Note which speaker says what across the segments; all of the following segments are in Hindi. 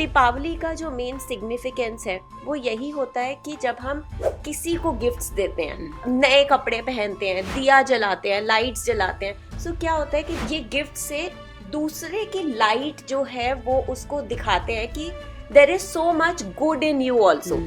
Speaker 1: दीपावली का जो मेन सिग्निफिकेंस है वो यही होता है कि जब हम किसी को गिफ्ट्स देते हैं, नए कपड़े पहनते हैं, दिया जलाते हैं, लाइट्स जलाते हैं, सो क्या होता है कि ये गिफ्ट से दूसरे की लाइट जो है वो उसको दिखाते हैं कि there is so much good in you also.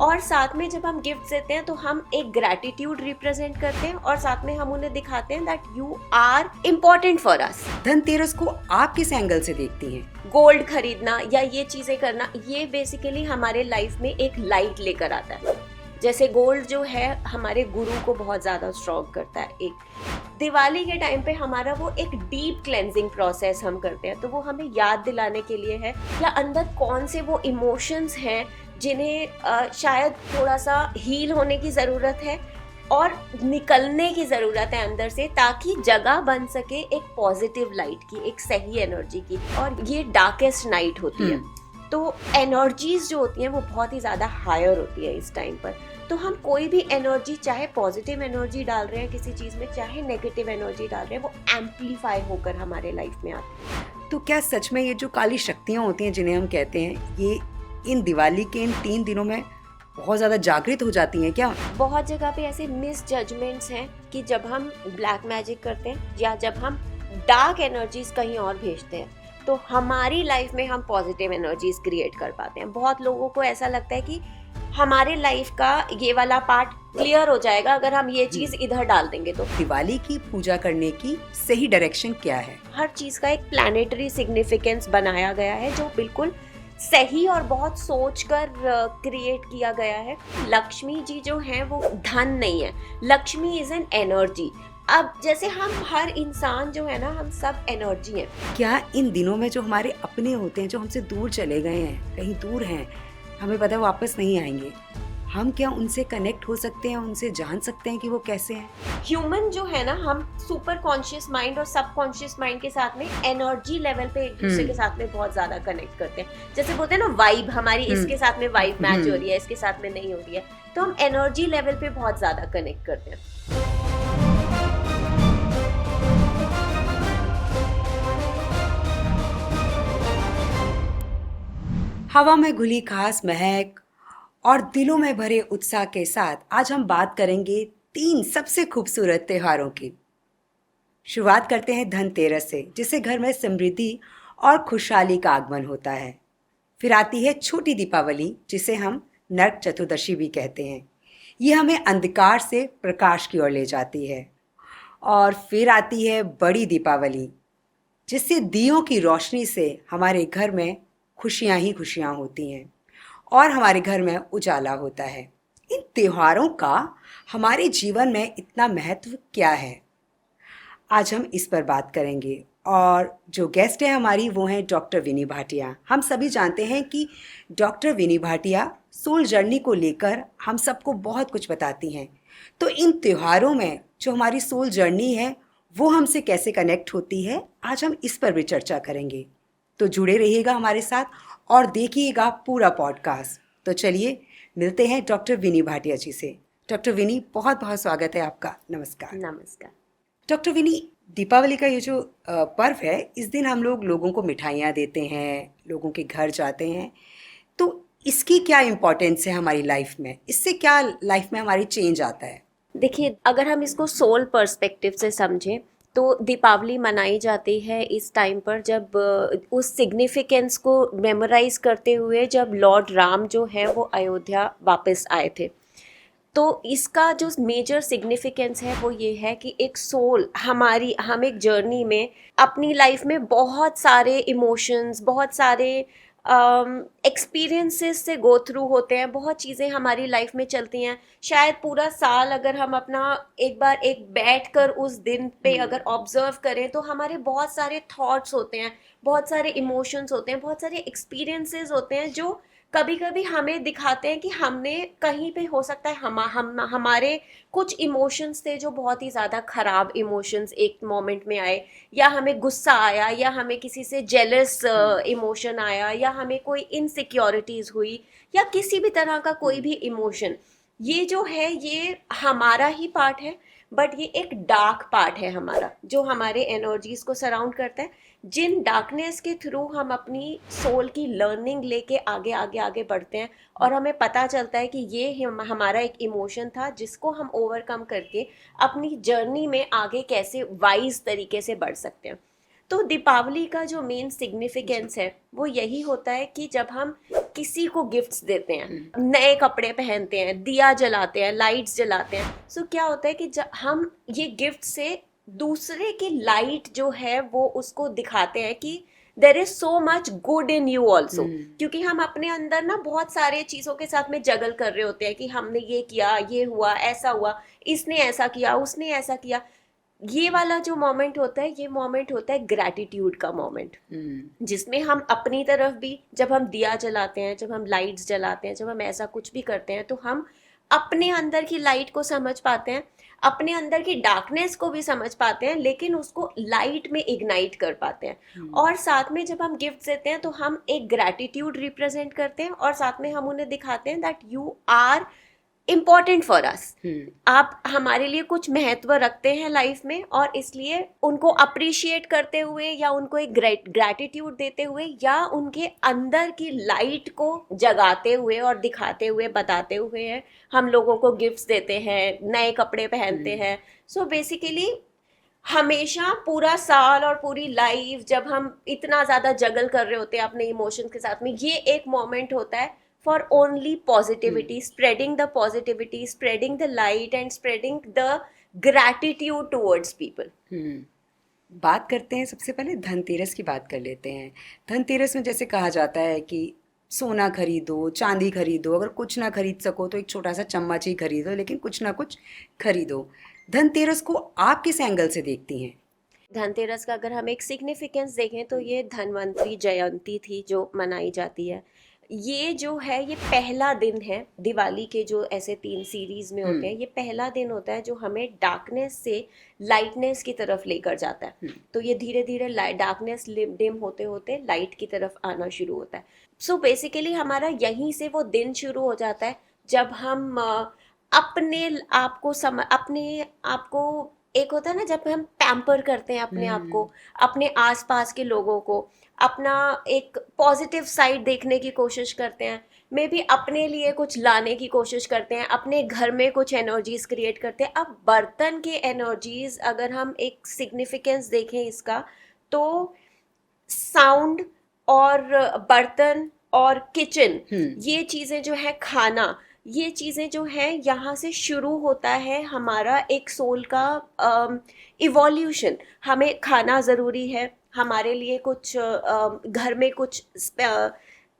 Speaker 1: और साथ में जब हम गिफ्ट देते हैं तो हम एक ग्रैटिट्यूड रिप्रेजेंट करते हैं और साथ में हम उन्हें दिखाते हैं that you are important for us.
Speaker 2: Dhanteras को आप किस एंगल से देखती हैं?
Speaker 1: गोल्ड खरीदना या ये चीजें करना, ये बेसिकली हमारे लाइफ में एक लाइट लेकर आता है। जैसे गोल्ड जो है हमारे गुरु को बहुत ज्यादा स्ट्रॉन्ग करता है। एक दिवाली के टाइम पे हमारा वो एक डीप क्लेंजिंग प्रोसेस हम करते हैं, तो वो हमें याद दिलाने के लिए है या अंदर कौन से वो इमोशंस हैं जिन्हें शायद थोड़ा सा हील होने की ज़रूरत है और निकलने की ज़रूरत है अंदर से, ताकि जगह बन सके एक पॉजिटिव लाइट की, एक सही एनर्जी की। और ये डार्केस्ट नाइट होती है, तो एनर्जीज जो होती हैं वो बहुत ही ज़्यादा हायर होती है इस टाइम पर। तो हम कोई भी एनर्जी, चाहे पॉजिटिव एनर्जी डाल रहे हैं किसी चीज़ में, चाहे नेगेटिव एनर्जी डाल रहे हैं, वो एम्पलीफाई होकर हमारे लाइफ में आती है।
Speaker 2: तो क्या सच में ये जो काली शक्तियाँ होती हैं जिन्हें हम कहते हैं, ये इन दिवाली के इन 3 दिनों में बहुत ज़्यादा जागृत हो जाती हैं क्या?
Speaker 1: बहुत जगह पे ऐसे मिस जजमेंट्स हैं कि जब हम ब्लैक मैजिक करते हैं या जब हम डार्क एनर्जीज कहीं और भेजते हैं तो हमारी लाइफ में हम पॉजिटिव एनर्जीज क्रिएट कर पाते हैं। बहुत लोगों को ऐसा लगता है कि हमारे लाइफ का ये वाला पार्ट क्लियर हो जाएगा अगर हम ये चीज इधर डाल देंगे। तो
Speaker 2: दिवाली की पूजा करने की सही डायरेक्शन क्या है?
Speaker 1: हर चीज का एक प्लैनेटरी सिग्निफिकेंस बनाया गया है जो बिल्कुल सही और बहुत सोचकर क्रिएट किया गया है। लक्ष्मी जी जो है वो धन नहीं है, लक्ष्मी इज एन एनर्जी। अब जैसे हम हर इंसान जो है ना, हम सब एनर्जी हैं।
Speaker 2: क्या इन दिनों में जो हमारे अपने होते हैं, जो हमसे दूर चले गए हैं, कहीं दूर हैं, हमें पता है वापस नहीं आएंगे, हम क्या उनसे कनेक्ट हो सकते हैं, उनसे जान सकते हैं कि वो कैसे हैं?
Speaker 1: ह्यूमन जो है ना, हम सुपर कॉन्शियस माइंड और सब कॉन्शियस माइंड के साथ में एनर्जी लेवल पे एक दूसरे के साथ में बहुत ज्यादा कनेक्ट करते हैं। जैसे बोलते हैं ना वाइब, हमारी इसके साथ में वाइब मैच हो रही है, इसके साथ में नहीं हो रही है, तो हम एनर्जी लेवल पे बहुत ज्यादा कनेक्ट करते हैं।
Speaker 2: हवा में घुली खास महक और दिलों में भरे उत्साह के साथ आज हम बात करेंगे 3 सबसे खूबसूरत त्योहारों की। शुरुआत करते हैं धनतेरस से, जिससे घर में समृद्धि और खुशहाली का आगमन होता है। फिर आती है छोटी दीपावली, जिसे हम नरक चतुर्दशी भी कहते हैं। ये हमें अंधकार से प्रकाश की ओर ले जाती है। और फिर आती है बड़ी दीपावली, जिससे दियों की रोशनी से हमारे घर में खुशियाँ ही खुशियाँ होती हैं और हमारे घर में उजाला होता है। इन त्योहारों का हमारे जीवन में इतना महत्व क्या है, आज हम इस पर बात करेंगे। और जो गेस्ट है हमारी वो हैं डॉक्टर विनी भाटिया। हम सभी जानते हैं कि डॉक्टर विनी भाटिया सोल जर्नी को लेकर हम सबको बहुत कुछ बताती हैं। तो इन त्योहारों में जो हमारी सोल जर्नी है वो हमसे कैसे कनेक्ट होती है, आज हम इस पर भी चर्चा करेंगे। तो जुड़े रहिएगा हमारे साथ और देखिएगा पूरा पॉडकास्ट। तो चलिए मिलते हैं डॉक्टर विनी भाटिया जी से। डॉक्टर विनी, बहुत बहुत स्वागत है आपका। नमस्कार।
Speaker 1: नमस्कार।
Speaker 2: डॉक्टर विनी, दीपावली का ये जो पर्व है, इस दिन हम लोगों को मिठाइयाँ देते हैं, लोगों के घर जाते हैं, तो इसकी क्या इम्पोर्टेंस है हमारी लाइफ में? इससे क्या लाइफ में हमारी चेंज आता है?
Speaker 1: देखिए, अगर हम इसको सोल पर्सपेक्टिव से समझें तो दीपावली मनाई जाती है इस टाइम पर जब उस सिग्निफिकेंस को मेमोराइज करते हुए जब लॉर्ड राम जो है वो अयोध्या वापस आए थे। तो इसका जो मेजर सिग्निफिकेंस है वो ये है कि एक सोल हम एक जर्नी में अपनी लाइफ में बहुत सारे इमोशंस, बहुत सारे एक्सपीरियंसेस से गो थ्रू होते हैं, बहुत चीज़ें हमारी लाइफ में चलती हैं। शायद पूरा साल अगर हम अपना एक बार बैठ कर उस दिन पे अगर ऑब्जर्व करें तो हमारे बहुत सारे थॉट्स होते हैं, बहुत सारे इमोशंस होते हैं, बहुत सारे एक्सपीरियंसेस होते हैं जो कभी कभी हमें दिखाते हैं कि हमने कहीं पे हो सकता है हमारे कुछ इमोशंस थे जो बहुत ही ज़्यादा ख़राब इमोशंस एक मोमेंट में आए, या हमें गुस्सा आया, या हमें किसी से जेलस इमोशन आया, या हमें कोई इनसिक्योरिटीज़ हुई, या किसी भी तरह का कोई भी इमोशन। ये जो है ये हमारा ही पार्ट है, बट ये एक डार्क पार्ट है हमारा जो हमारे एनर्जीज को सराउंड करता है। जिन डार्कनेस के थ्रू हम अपनी सोल की लर्निंग लेके आगे आगे आगे बढ़ते हैं और हमें पता चलता है कि ये हमारा एक इमोशन था जिसको हम ओवरकम करके अपनी जर्नी में आगे कैसे वाइज तरीके से बढ़ सकते हैं। तो दीपावली का जो मेन सिग्निफिकेंस है वो यही होता है कि जब हम किसी को गिफ्ट्स देते हैं, नए कपड़े पहनते हैं, दिया जलाते हैं, लाइट्स जलाते हैं, सो क्या होता है कि जब हम ये गिफ्ट से दूसरे की लाइट जो है वो उसको दिखाते हैं कि there is so much good in you also. क्योंकि हम अपने अंदर ना बहुत सारे चीजों के साथ में जगल कर रहे होते हैं कि हमने ये किया, ये हुआ, ऐसा हुआ, इसने ऐसा किया, उसने ऐसा किया। ये वाला जो मोमेंट होता है, ये मोमेंट होता है ग्रैटिट्यूड का मोमेंट, जिसमें हम अपनी तरफ भी जब हम दिया जलाते हैं, जब हम लाइट्स जलाते हैं, जब हम ऐसा कुछ भी करते हैं तो हम अपने अंदर की लाइट को समझ पाते हैं, अपने अंदर की डार्कनेस को भी समझ पाते हैं, लेकिन उसको लाइट में इग्नाइट कर पाते हैं। और साथ में जब हम गिफ्ट देते हैं तो हम एक ग्रैटिट्यूड रिप्रेजेंट करते हैं और साथ में हम उन्हें दिखाते हैं that you are important for us. आप हमारे लिए कुछ महत्व रखते हैं लाइफ में, और इसलिए उनको अप्रिशिएट करते हुए या उनको एक ग्रैटिट्यूड देते हुए या उनके अंदर की लाइट को जगाते हुए और दिखाते हुए, बताते हुए हम लोगों को गिफ्ट्स देते हैं, नए कपड़े पहनते हैं। सो बेसिकली हमेशा पूरा साल और पूरी लाइफ जब हम इतना ज़्यादा जगल कर रहे होते हैं अपने इमोशंस के साथ में, ये एक मोमेंट होता है for only positivity, spreading the positivity, spreading the light and spreading the gratitude towards people.
Speaker 2: बात करते हैं, सबसे पहले धनतेरस की बात कर लेते हैं। धनतेरस में जैसे कहा जाता है कि सोना खरीदो, चांदी खरीदो, अगर कुछ ना खरीद सको तो एक छोटा सा चम्मच ही खरीदो, लेकिन कुछ ना कुछ खरीदो। धनतेरस को आप किस एंगल से देखती हैं?
Speaker 1: धनतेरस का अगर हम एक सिग्निफिकेंस देखें तो ये धनवंतरी जयंती थी जो मनाई जाती है। ये जो है ये पहला दिन है दिवाली के, जो ऐसे 3 सीरीज में होते हैं, ये पहला दिन होता है जो हमें डार्कनेस से लाइटनेस की तरफ लेकर जाता है। तो ये धीरे धीरे डार्कनेस डिम होते होते लाइट की तरफ आना शुरू होता है। सो बेसिकली हमारा यहीं से वो दिन शुरू हो जाता है जब हम अपने आप को एक होता है ना, जब हम पैम्पर करते हैं अपने आप को, अपने आसपास के लोगों को, अपना एक पॉजिटिव साइड देखने की कोशिश करते हैं, मे बी अपने लिए कुछ लाने की कोशिश करते हैं, अपने घर में कुछ एनर्जीज क्रिएट करते हैं। अब बर्तन के एनर्जीज अगर हम एक सिग्निफिकेंस देखें इसका, तो साउंड और बर्तन और किचन, ये चीज़ें जो है, खाना, ये चीज़ें जो हैं यहाँ से शुरू होता है हमारा एक सोल का इवोल्यूशन। हमें खाना ज़रूरी है, हमारे लिए कुछ घर में कुछ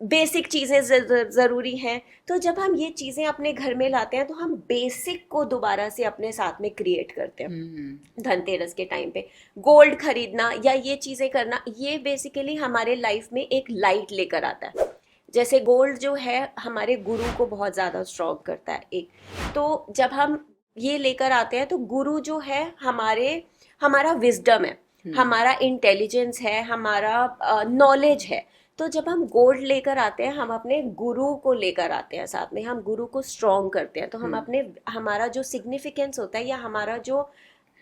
Speaker 1: बेसिक चीज़ें ज़रूरी हैं। तो जब हम ये चीज़ें अपने घर में लाते हैं तो हम बेसिक को दोबारा से अपने साथ में क्रिएट करते हैं। धनतेरस के टाइम पे गोल्ड खरीदना या ये चीज़ें करना, ये बेसिकली हमारे लाइफ में एक लाइट लेकर आता है। जैसे गोल्ड जो है हमारे गुरु को बहुत ज़्यादा स्ट्रॉन्ग करता है एक, तो जब हम ये लेकर आते हैं तो गुरु जो है हमारा विजडम है, हमारा इंटेलिजेंस है, हमारा नॉलेज है। तो जब हम गोल्ड लेकर आते हैं, हम अपने गुरु को लेकर आते हैं साथ में, हम गुरु को स्ट्रॉन्ग करते हैं। तो हम हमारा जो सिग्निफिकेंस होता है या हमारा जो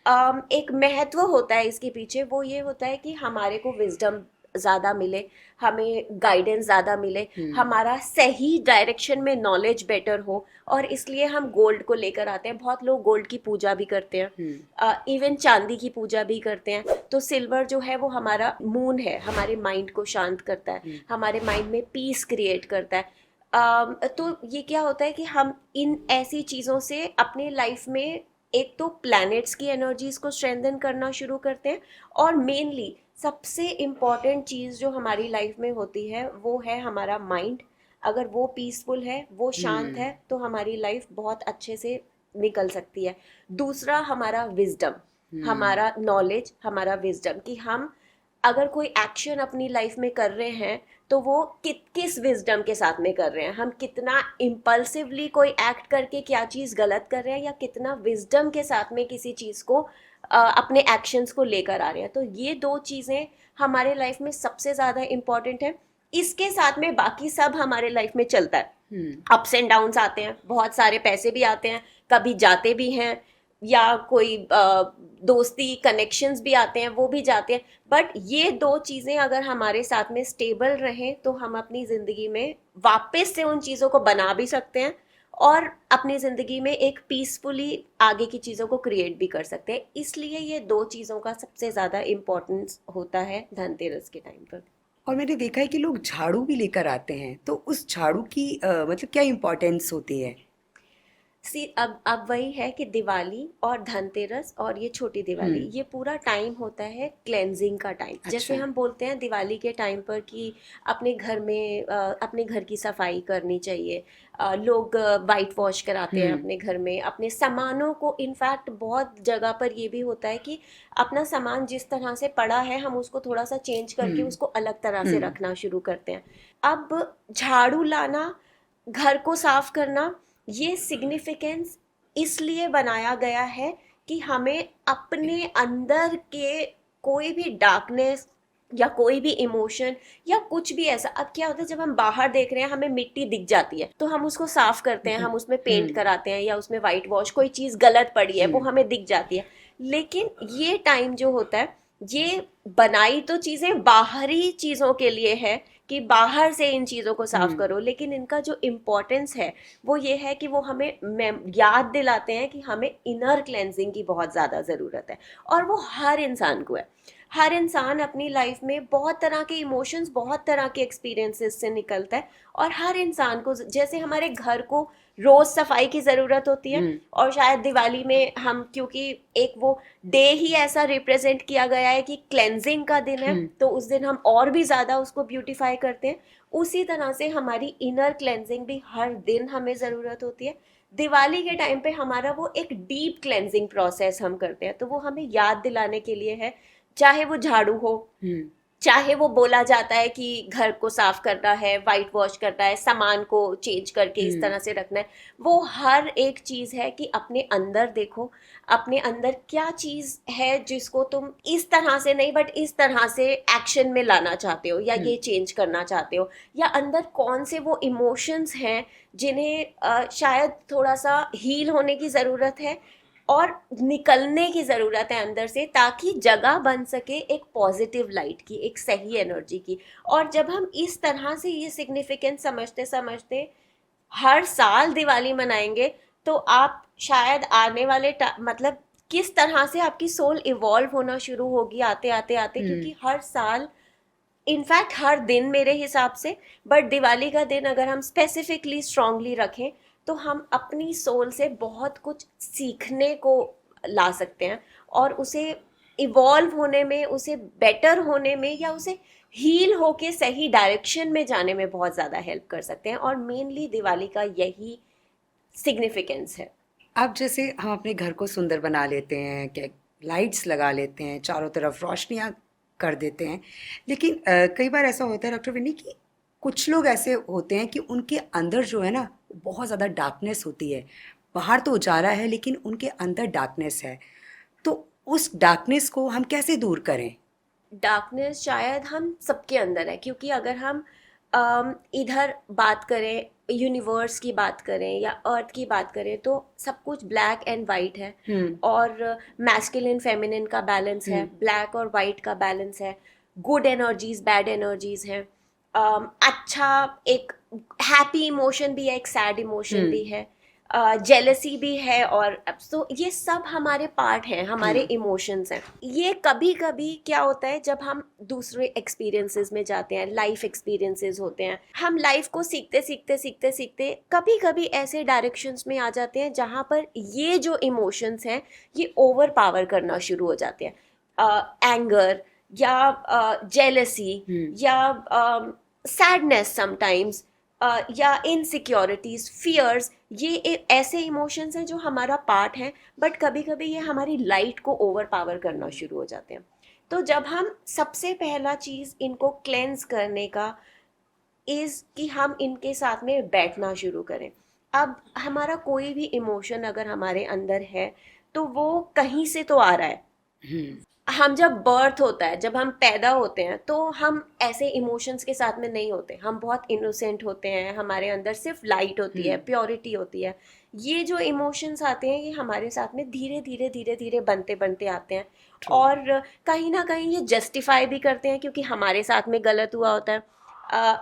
Speaker 1: एक महत्व होता है इसके पीछे, वो ये होता है कि हमारे को विजडम ज़्यादा मिले, हमें गाइडेंस ज़्यादा मिले, हमारा सही डायरेक्शन में नॉलेज बेटर हो, और इसलिए हम गोल्ड को लेकर आते हैं। बहुत लोग गोल्ड की पूजा भी करते हैं, इवन चांदी की पूजा भी करते हैं। तो सिल्वर जो है वो हमारा मून है, हमारे माइंड को शांत करता है, हमारे माइंड में पीस क्रिएट करता है। तो ये क्या होता है कि हम इन ऐसी चीज़ों से अपने लाइफ में एक तो प्लैनेट्स की एनर्जीज को स्ट्रेंथन करना शुरू करते हैं, और मेनली सबसे इम्पॉर्टेंट चीज़ जो हमारी लाइफ में होती है वो है हमारा माइंड। अगर वो पीसफुल है, वो शांत है, तो हमारी लाइफ बहुत अच्छे से निकल सकती है। दूसरा हमारा विजडम, हमारा नॉलेज, हमारा विजडम, कि हम अगर कोई एक्शन अपनी लाइफ में कर रहे हैं तो वो किस विजडम के साथ में कर रहे हैं, हम कितना इम्पल्सिवली कोई एक्ट करके क्या चीज़ गलत कर रहे हैं, या कितना विजडम के साथ में किसी चीज़ को अपने एक्शंस को लेकर आ रहे हैं। तो ये 2 चीज़ें हमारे लाइफ में सबसे ज़्यादा इम्पॉर्टेंट है। इसके साथ में बाकी सब हमारे लाइफ में चलता है, अप्स एंड डाउन्स आते हैं, बहुत सारे पैसे भी आते हैं, कभी जाते भी हैं, या कोई दोस्ती कनेक्शंस भी आते हैं, वो भी जाते हैं, बट ये दो चीज़ें अगर हमारे साथ में स्टेबल रहें तो हम अपनी ज़िंदगी में वापस से उन चीज़ों को बना भी सकते हैं और अपनी ज़िंदगी में एक पीसफुली आगे की चीज़ों को क्रिएट भी कर सकते हैं। इसलिए ये दो चीज़ों का सबसे ज़्यादा इम्पोर्टेंस होता है धनतेरस के टाइम पर।
Speaker 2: और मैंने देखा है कि लोग झाड़ू भी लेकर आते हैं, तो उस झाड़ू की मतलब क्या इम्पोर्टेंस होती है?
Speaker 1: सी अब वही है कि दिवाली और धनतेरस और ये छोटी दिवाली, ये पूरा टाइम होता है क्लेंजिंग का टाइम। जैसे
Speaker 2: अच्छा।
Speaker 1: हम बोलते हैं दिवाली के टाइम पर कि अपने घर में अपने घर की सफाई करनी चाहिए, लोग वाइट वॉश कराते हैं अपने घर में, अपने सामानों को। इनफैक्ट बहुत जगह पर ये भी होता है कि अपना सामान जिस तरह से पड़ा है हम उसको थोड़ा सा चेंज करके उसको अलग तरह से रखना शुरू करते हैं। अब झाड़ू लाना, घर को साफ करना, ये सिग्निफिकेंस इसलिए बनाया गया है कि हमें अपने अंदर के कोई भी डार्कनेस या कोई भी इमोशन या कुछ भी ऐसा, अब क्या होता है जब हम बाहर देख रहे हैं हमें मिट्टी दिख जाती है तो हम उसको साफ करते हैं, हम उसमें पेंट कराते हैं या उसमें वाइट वॉश, कोई चीज़ गलत पड़ी है वो हमें दिख जाती है। लेकिन ये टाइम जो होता है ये बनाई तो चीज़ें बाहरी चीज़ों के लिए है कि बाहर से इन चीज़ों को साफ करो, लेकिन इनका जो इम्पोर्टेंस है वो ये है कि वो हमें याद दिलाते हैं कि हमें इनर क्लेंजिंग की बहुत ज़्यादा ज़रूरत है। और वो हर इंसान को है। हर इंसान अपनी लाइफ में बहुत तरह के इमोशंस, बहुत तरह के एक्सपीरियंसेस से निकलता है, और हर इंसान को, जैसे हमारे घर को रोज सफाई की जरूरत होती है और शायद दिवाली में हम, क्योंकि एक वो डे ही ऐसा रिप्रेजेंट किया गया है कि क्लेंजिंग का दिन है, तो उस दिन हम और भी ज्यादा उसको ब्यूटीफाई करते हैं। उसी तरह से हमारी इनर क्लेंजिंग भी हर दिन हमें जरूरत होती है। दिवाली के टाइम पे हमारा वो एक डीप क्लेंजिंग प्रोसेस हम करते हैं, तो वो हमें याद दिलाने के लिए है। चाहे वो झाड़ू हो, चाहे वो बोला जाता है कि घर को साफ करना है, वाइट वॉश करना है, सामान को चेंज करके इस तरह से रखना है, वो हर एक चीज है कि अपने अंदर देखो, अपने अंदर क्या चीज है जिसको तुम इस तरह से नहीं बट इस तरह से एक्शन में लाना चाहते हो या ये चेंज करना चाहते हो, या अंदर कौन से वो इमोशंस हैं जिन्हें शायद थोड़ा सा हील होने की जरूरत है और निकलने की ज़रूरत है अंदर से, ताकि जगह बन सके एक पॉजिटिव लाइट की, एक सही एनर्जी की। और जब हम इस तरह से ये सिग्निफिकेंस समझते समझते हर साल दिवाली मनाएंगे तो आप शायद आने वाले मतलब किस तरह से आपकी सोल इवॉल्व होना शुरू होगी आते आते आते, क्योंकि हर साल, इनफैक्ट हर दिन मेरे हिसाब से, बट दिवाली का दिन अगर हम स्पेसिफिकली स्ट्रांगली रखें तो हम अपनी सोल से बहुत कुछ सीखने को ला सकते हैं और उसे इवॉल्व होने में, उसे बेटर होने में, या उसे हील होके सही डायरेक्शन में जाने में बहुत ज़्यादा हेल्प कर सकते हैं। और मेनली दिवाली का यही सिग्निफिकेंस है।
Speaker 2: अब जैसे हम अपने घर को सुंदर बना लेते हैं, क्या लाइट्स लगा लेते हैं, चारों तरफ रोशनियाँ कर देते हैं, लेकिन कई बार ऐसा होता है डॉक्टर विनी कि कुछ लोग ऐसे होते हैं कि उनके अंदर जो है ना बहुत ज़्यादा डार्कनेस होती है। बाहर तो उजाला है लेकिन उनके अंदर डार्कनेस है, तो उस डार्कनेस को हम कैसे दूर करें?
Speaker 1: डार्कनेस शायद हम सबके अंदर है, क्योंकि अगर हम इधर बात करें, यूनिवर्स की बात करें या अर्थ की बात करें, तो सब कुछ ब्लैक एंड वाइट है और मैस्कुलिन फेमिनिन का बैलेंस है, ब्लैक और वाइट का बैलेंस है, गुड एनर्जीज, बैड एनर्जीज हैं, अच्छा एक हैप्पी इमोशन भी है, एक सैड इमोशन भी है, जेलसी भी है, और तो ये सब हमारे पार्ट हैं, हमारे इमोशंस हैं। ये कभी कभी क्या होता है जब हम दूसरे एक्सपीरियंसेस में जाते हैं, लाइफ एक्सपीरियंसेस होते हैं, हम लाइफ को सीखते सीखते सीखते सीखते कभी कभी ऐसे डायरेक्शंस में आ जाते हैं जहाँ पर ये जो इमोशंस हैं ये ओवर पावर करना शुरू हो जाते हैं। एंगर या जेलसी या सैडनेस समटाइम्स, या इनसिक्योरिटीज, फियर्स, ये ऐसे इमोशंस हैं जो हमारा पार्ट हैं, बट कभी कभी ये हमारी लाइट को ओवर पावर करना शुरू हो जाते हैं। तो जब हम, सबसे पहला चीज़ इनको क्लेंस करने का इज़ कि हम इनके साथ में बैठना शुरू करें। अब हमारा कोई भी इमोशन अगर हमारे अंदर है तो वो कहीं से तो आ रहा है। हम जब बर्थ होता है, जब हम पैदा होते हैं, तो हम ऐसे इमोशंस के साथ में नहीं होते, हम बहुत इनोसेंट होते हैं, हमारे अंदर सिर्फ लाइट होती है, प्योरिटी होती है। ये जो इमोशंस आते हैं ये हमारे साथ में धीरे धीरे धीरे धीरे बनते बनते आते हैं। और कहीं ना कहीं ये जस्टिफाई भी करते हैं क्योंकि हमारे साथ में गलत हुआ होता है।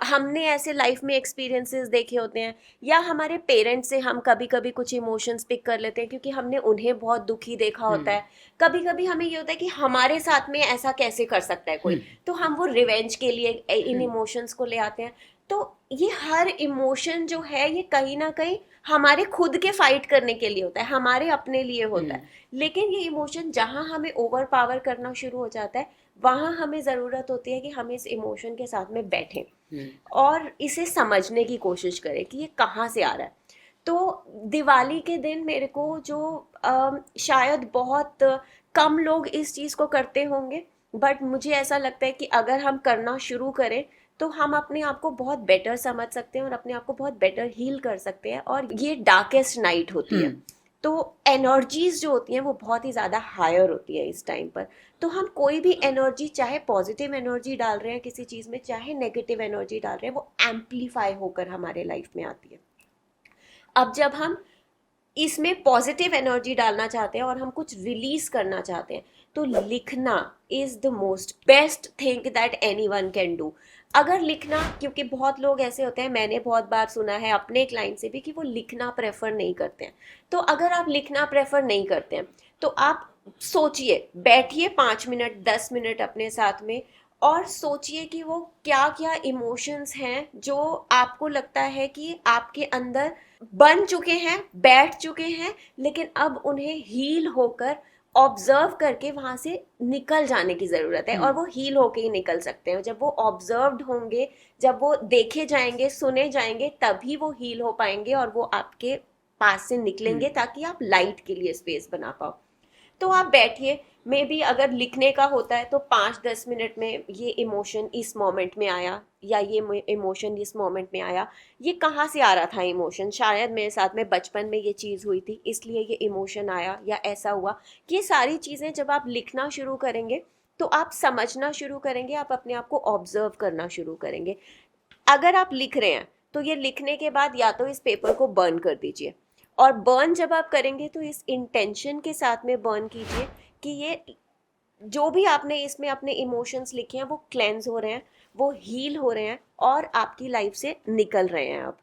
Speaker 1: हमने ऐसे लाइफ में एक्सपीरियंसेस देखे होते हैं, या हमारे पेरेंट्स से हम कभी कभी कुछ इमोशंस पिक कर लेते हैं क्योंकि हमने उन्हें बहुत दुखी देखा होता है। कभी कभी हमें ये होता है कि हमारे साथ में ऐसा कैसे कर सकता है कोई, तो हम वो रिवेंज के लिए इन इमोशंस को ले आते हैं। तो ये हर इमोशन जो है ये कहीं ना कहीं हमारे खुद के फाइट करने के लिए होता है, हमारे अपने लिए होता है। लेकिन ये इमोशन जहां हमें ओवर पावर करना शुरू हो जाता है, वहां हमें जरूरत होती है कि हम इस इमोशन के साथ में बैठें और इसे समझने की कोशिश करें कि ये कहाँ से आ रहा है। तो दिवाली के दिन मेरे को जो शायद बहुत कम लोग इस चीज़ को करते होंगे, बट मुझे ऐसा लगता है कि अगर हम करना शुरू करें तो हम अपने आप को बहुत बेटर समझ सकते हैं और अपने आप को बहुत बेटर हील कर सकते हैं। और ये डार्केस्ट नाइट होती है, तो एनर्जीज जो होती हैं वो बहुत ही ज़्यादा हायर होती है इस टाइम पर। तो हम कोई भी एनर्जी, चाहे पॉजिटिव एनर्जी डाल रहे हैं किसी चीज़ में, चाहे नेगेटिव एनर्जी डाल रहे हैं, वो एम्पलीफाई होकर हमारे लाइफ में आती है। अब जब हम इसमें पॉजिटिव एनर्जी डालना चाहते हैं और हम कुछ रिलीज करना चाहते हैं, तो लिखना is the most best thing that anyone can do. अगर लिखना, क्योंकि बहुत लोग ऐसे होते हैं, मैंने बहुत बार सुना है अपने क्लाइंट से भी, कि वो लिखना प्रेफर नहीं करते हैं। तो अगर आप लिखना प्रेफर नहीं करते हैं तो आप सोचिए, बैठिए 5 मिनट 10 मिनट अपने साथ में और सोचिए कि वो क्या क्या इमोशंस हैं जो आपको लगता है कि आपके अंदर बन चुके हैं, बैठ चुके हैं, लेकिन अब उन्हें हील होकर, ऑब्जर्व करके वहां से निकल जाने की जरूरत है। और वो हील होके ही निकल सकते हैं। जब वो ऑब्जर्व्ड होंगे, जब वो देखे जाएंगे, सुने जाएंगे, तभी वो हील हो पाएंगे और वो आपके पास से निकलेंगे, ताकि आप लाइट के लिए स्पेस बना पाओ। तो आप बैठिए, मे बी अगर लिखने का होता है तो 5-10 मिनट में ये इमोशन इस मोमेंट में आया, या ये इमोशन इस मोमेंट में आया, ये कहाँ से आ रहा था इमोशन, शायद मेरे साथ में बचपन में ये चीज़ हुई थी इसलिए ये इमोशन आया, या ऐसा हुआ। ये सारी चीज़ें जब आप लिखना शुरू करेंगे तो आप समझना शुरू करेंगे, आप अपने आप को ऑब्जर्व करना शुरू करेंगे। अगर आप लिख रहे हैं तो ये लिखने के बाद या तो इस पेपर को बर्न कर दीजिए, और बर्न जब आप करेंगे तो इस इंटेंशन के साथ में बर्न कीजिए कि ये जो भी आपने इसमें अपने इमोशंस लिखे हैं वो क्लेंज हो रहे हैं, वो हील हो रहे हैं और आपकी लाइफ से निकल रहे हैं अब,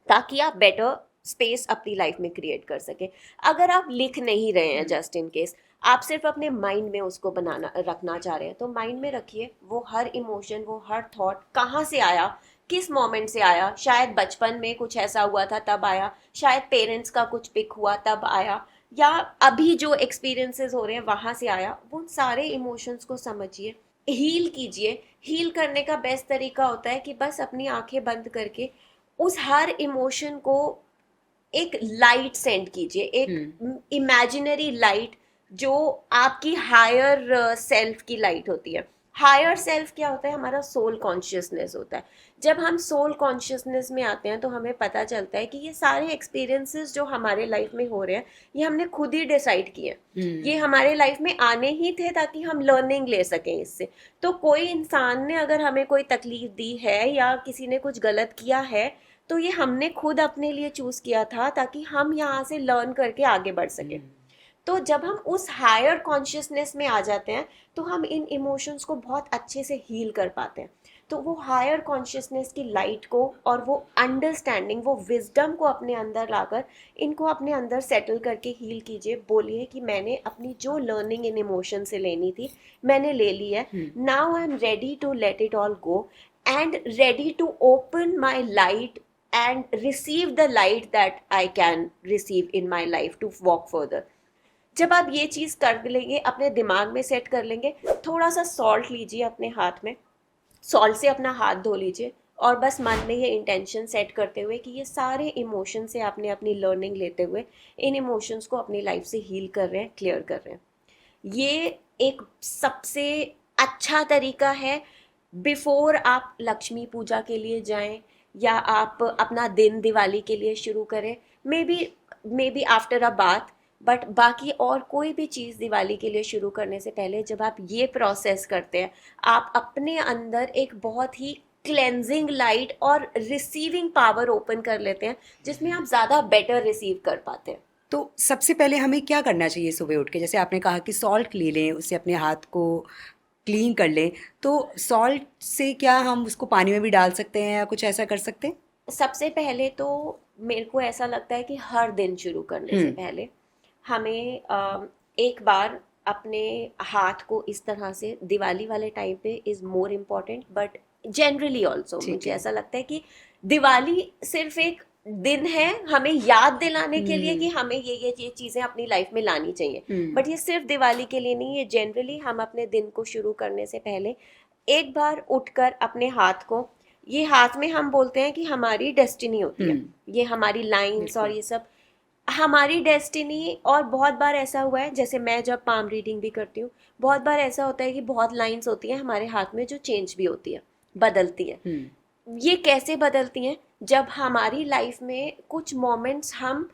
Speaker 1: ताकि आप बेटर स्पेस अपनी लाइफ में क्रिएट कर सके। अगर आप लिख नहीं रहे हैं, जस्ट इन केस आप सिर्फ अपने माइंड में उसको बनाना रखना चाह रहे हैं, तो माइंड में रखिए वो हर इमोशन, वो हर थॉट कहाँ से आया, किस मोमेंट से आया। शायद बचपन में कुछ ऐसा हुआ था तब आया, शायद पेरेंट्स का कुछ पिक हुआ तब आया, या अभी जो एक्सपीरियंसेस हो रहे हैं वहां से आया। वो सारे इमोशंस को समझिए, हील कीजिए। हील करने का बेस्ट तरीका होता है कि बस अपनी आंखें बंद करके उस हर इमोशन को एक लाइट सेंड कीजिए, एक इमेजिनरी लाइट जो आपकी हायर सेल्फ की लाइट होती है। हायर सेल्फ क्या होता है? हमारा सोल कॉन्शियसनेस होता है। जब हम सोल कॉन्शियसनेस में आते हैं तो हमें पता चलता है कि ये सारे एक्सपीरियंसेस जो हमारे लाइफ में हो रहे हैं ये हमने खुद ही डिसाइड किए, ये हमारे लाइफ में आने ही थे ताकि हम लर्निंग ले सकें इससे। तो कोई इंसान ने अगर हमें कोई तकलीफ दी है या किसी ने कुछ गलत किया है तो ये हमने खुद अपने लिए चूज किया था ताकि हम यहाँ से लर्न करके आगे बढ़ सकें। तो जब हम उस हायर कॉन्शियसनेस में आ जाते हैं तो हम इन इमोशंस को बहुत अच्छे से हील कर पाते हैं। तो वो हायर कॉन्शियसनेस की लाइट को और वो अंडरस्टैंडिंग, वो विजडम को अपने अंदर लाकर इनको अपने अंदर सेटल करके हील कीजिए। बोलिए कि मैंने अपनी जो लर्निंग इन इमोशन से लेनी थी मैंने ले ली है। Now I am ready to let it all go and ready to open my light and receive the light that I can receive in my life to walk further। जब आप ये चीज़ कर लेंगे, अपने दिमाग में सेट कर लेंगे, थोड़ा सा सॉल्ट लीजिए अपने हाथ में, सॉल्ट से अपना हाथ धो लीजिए और बस मन में ये इंटेंशन सेट करते हुए कि ये सारे इमोशन से आपने अपनी लर्निंग लेते हुए इन इमोशंस को अपनी लाइफ से हील कर रहे हैं, क्लियर कर रहे हैं। ये एक सबसे अच्छा तरीका है बिफोर आप लक्ष्मी पूजा के लिए जाएं या आप अपना दिन दिवाली के लिए शुरू करें। May be after a bath, but बाकी और कोई भी चीज़ दिवाली के लिए शुरू करने से पहले जब आप ये प्रोसेस करते हैं, आप अपने अंदर एक बहुत ही क्लेंजिंग लाइट और रिसीविंग पावर ओपन कर लेते हैं, जिसमें आप ज़्यादा बेटर रिसीव कर पाते हैं।
Speaker 2: तो सबसे पहले हमें क्या करना चाहिए सुबह उठ के? जैसे आपने कहा कि सॉल्ट ले लें, उससे अपने हाथ को क्लीन कर लें, तो सॉल्ट से क्या हम उसको पानी में भी डाल सकते हैं या कुछ ऐसा कर सकते हैं?
Speaker 1: सबसे पहले तो मेरे को ऐसा लगता है कि हर दिन शुरू करने से पहले हमें एक बार अपने हाथ को इस तरह से, दिवाली वाले टाइम पे is more important, but generally also मुझे ऐसा लगता है कि दिवाली सिर्फ एक दिन है हमें याद दिलाने के लिए कि हमें ये चीजें अपनी लाइफ में लानी चाहिए, बट ये सिर्फ दिवाली के लिए नहीं है। जनरली हम अपने दिन को शुरू करने से पहले एक बार उठकर अपने हाथ को, ये हाथ में हम बोलते हैं कि हमारी डेस्टिनी होती है, ये हमारी लाइंस और ये सब हमारी डेस्टिनी। और बहुत बार ऐसा हुआ है, जैसे मैं जब पाम रीडिंग भी करती हूँ, बहुत बार ऐसा होता है कि बहुत लाइंस होती हैं हमारे हाथ में जो चेंज भी होती है, बदलती है। ये कैसे बदलती हैं? जब हमारी लाइफ में कुछ मोमेंट्स हम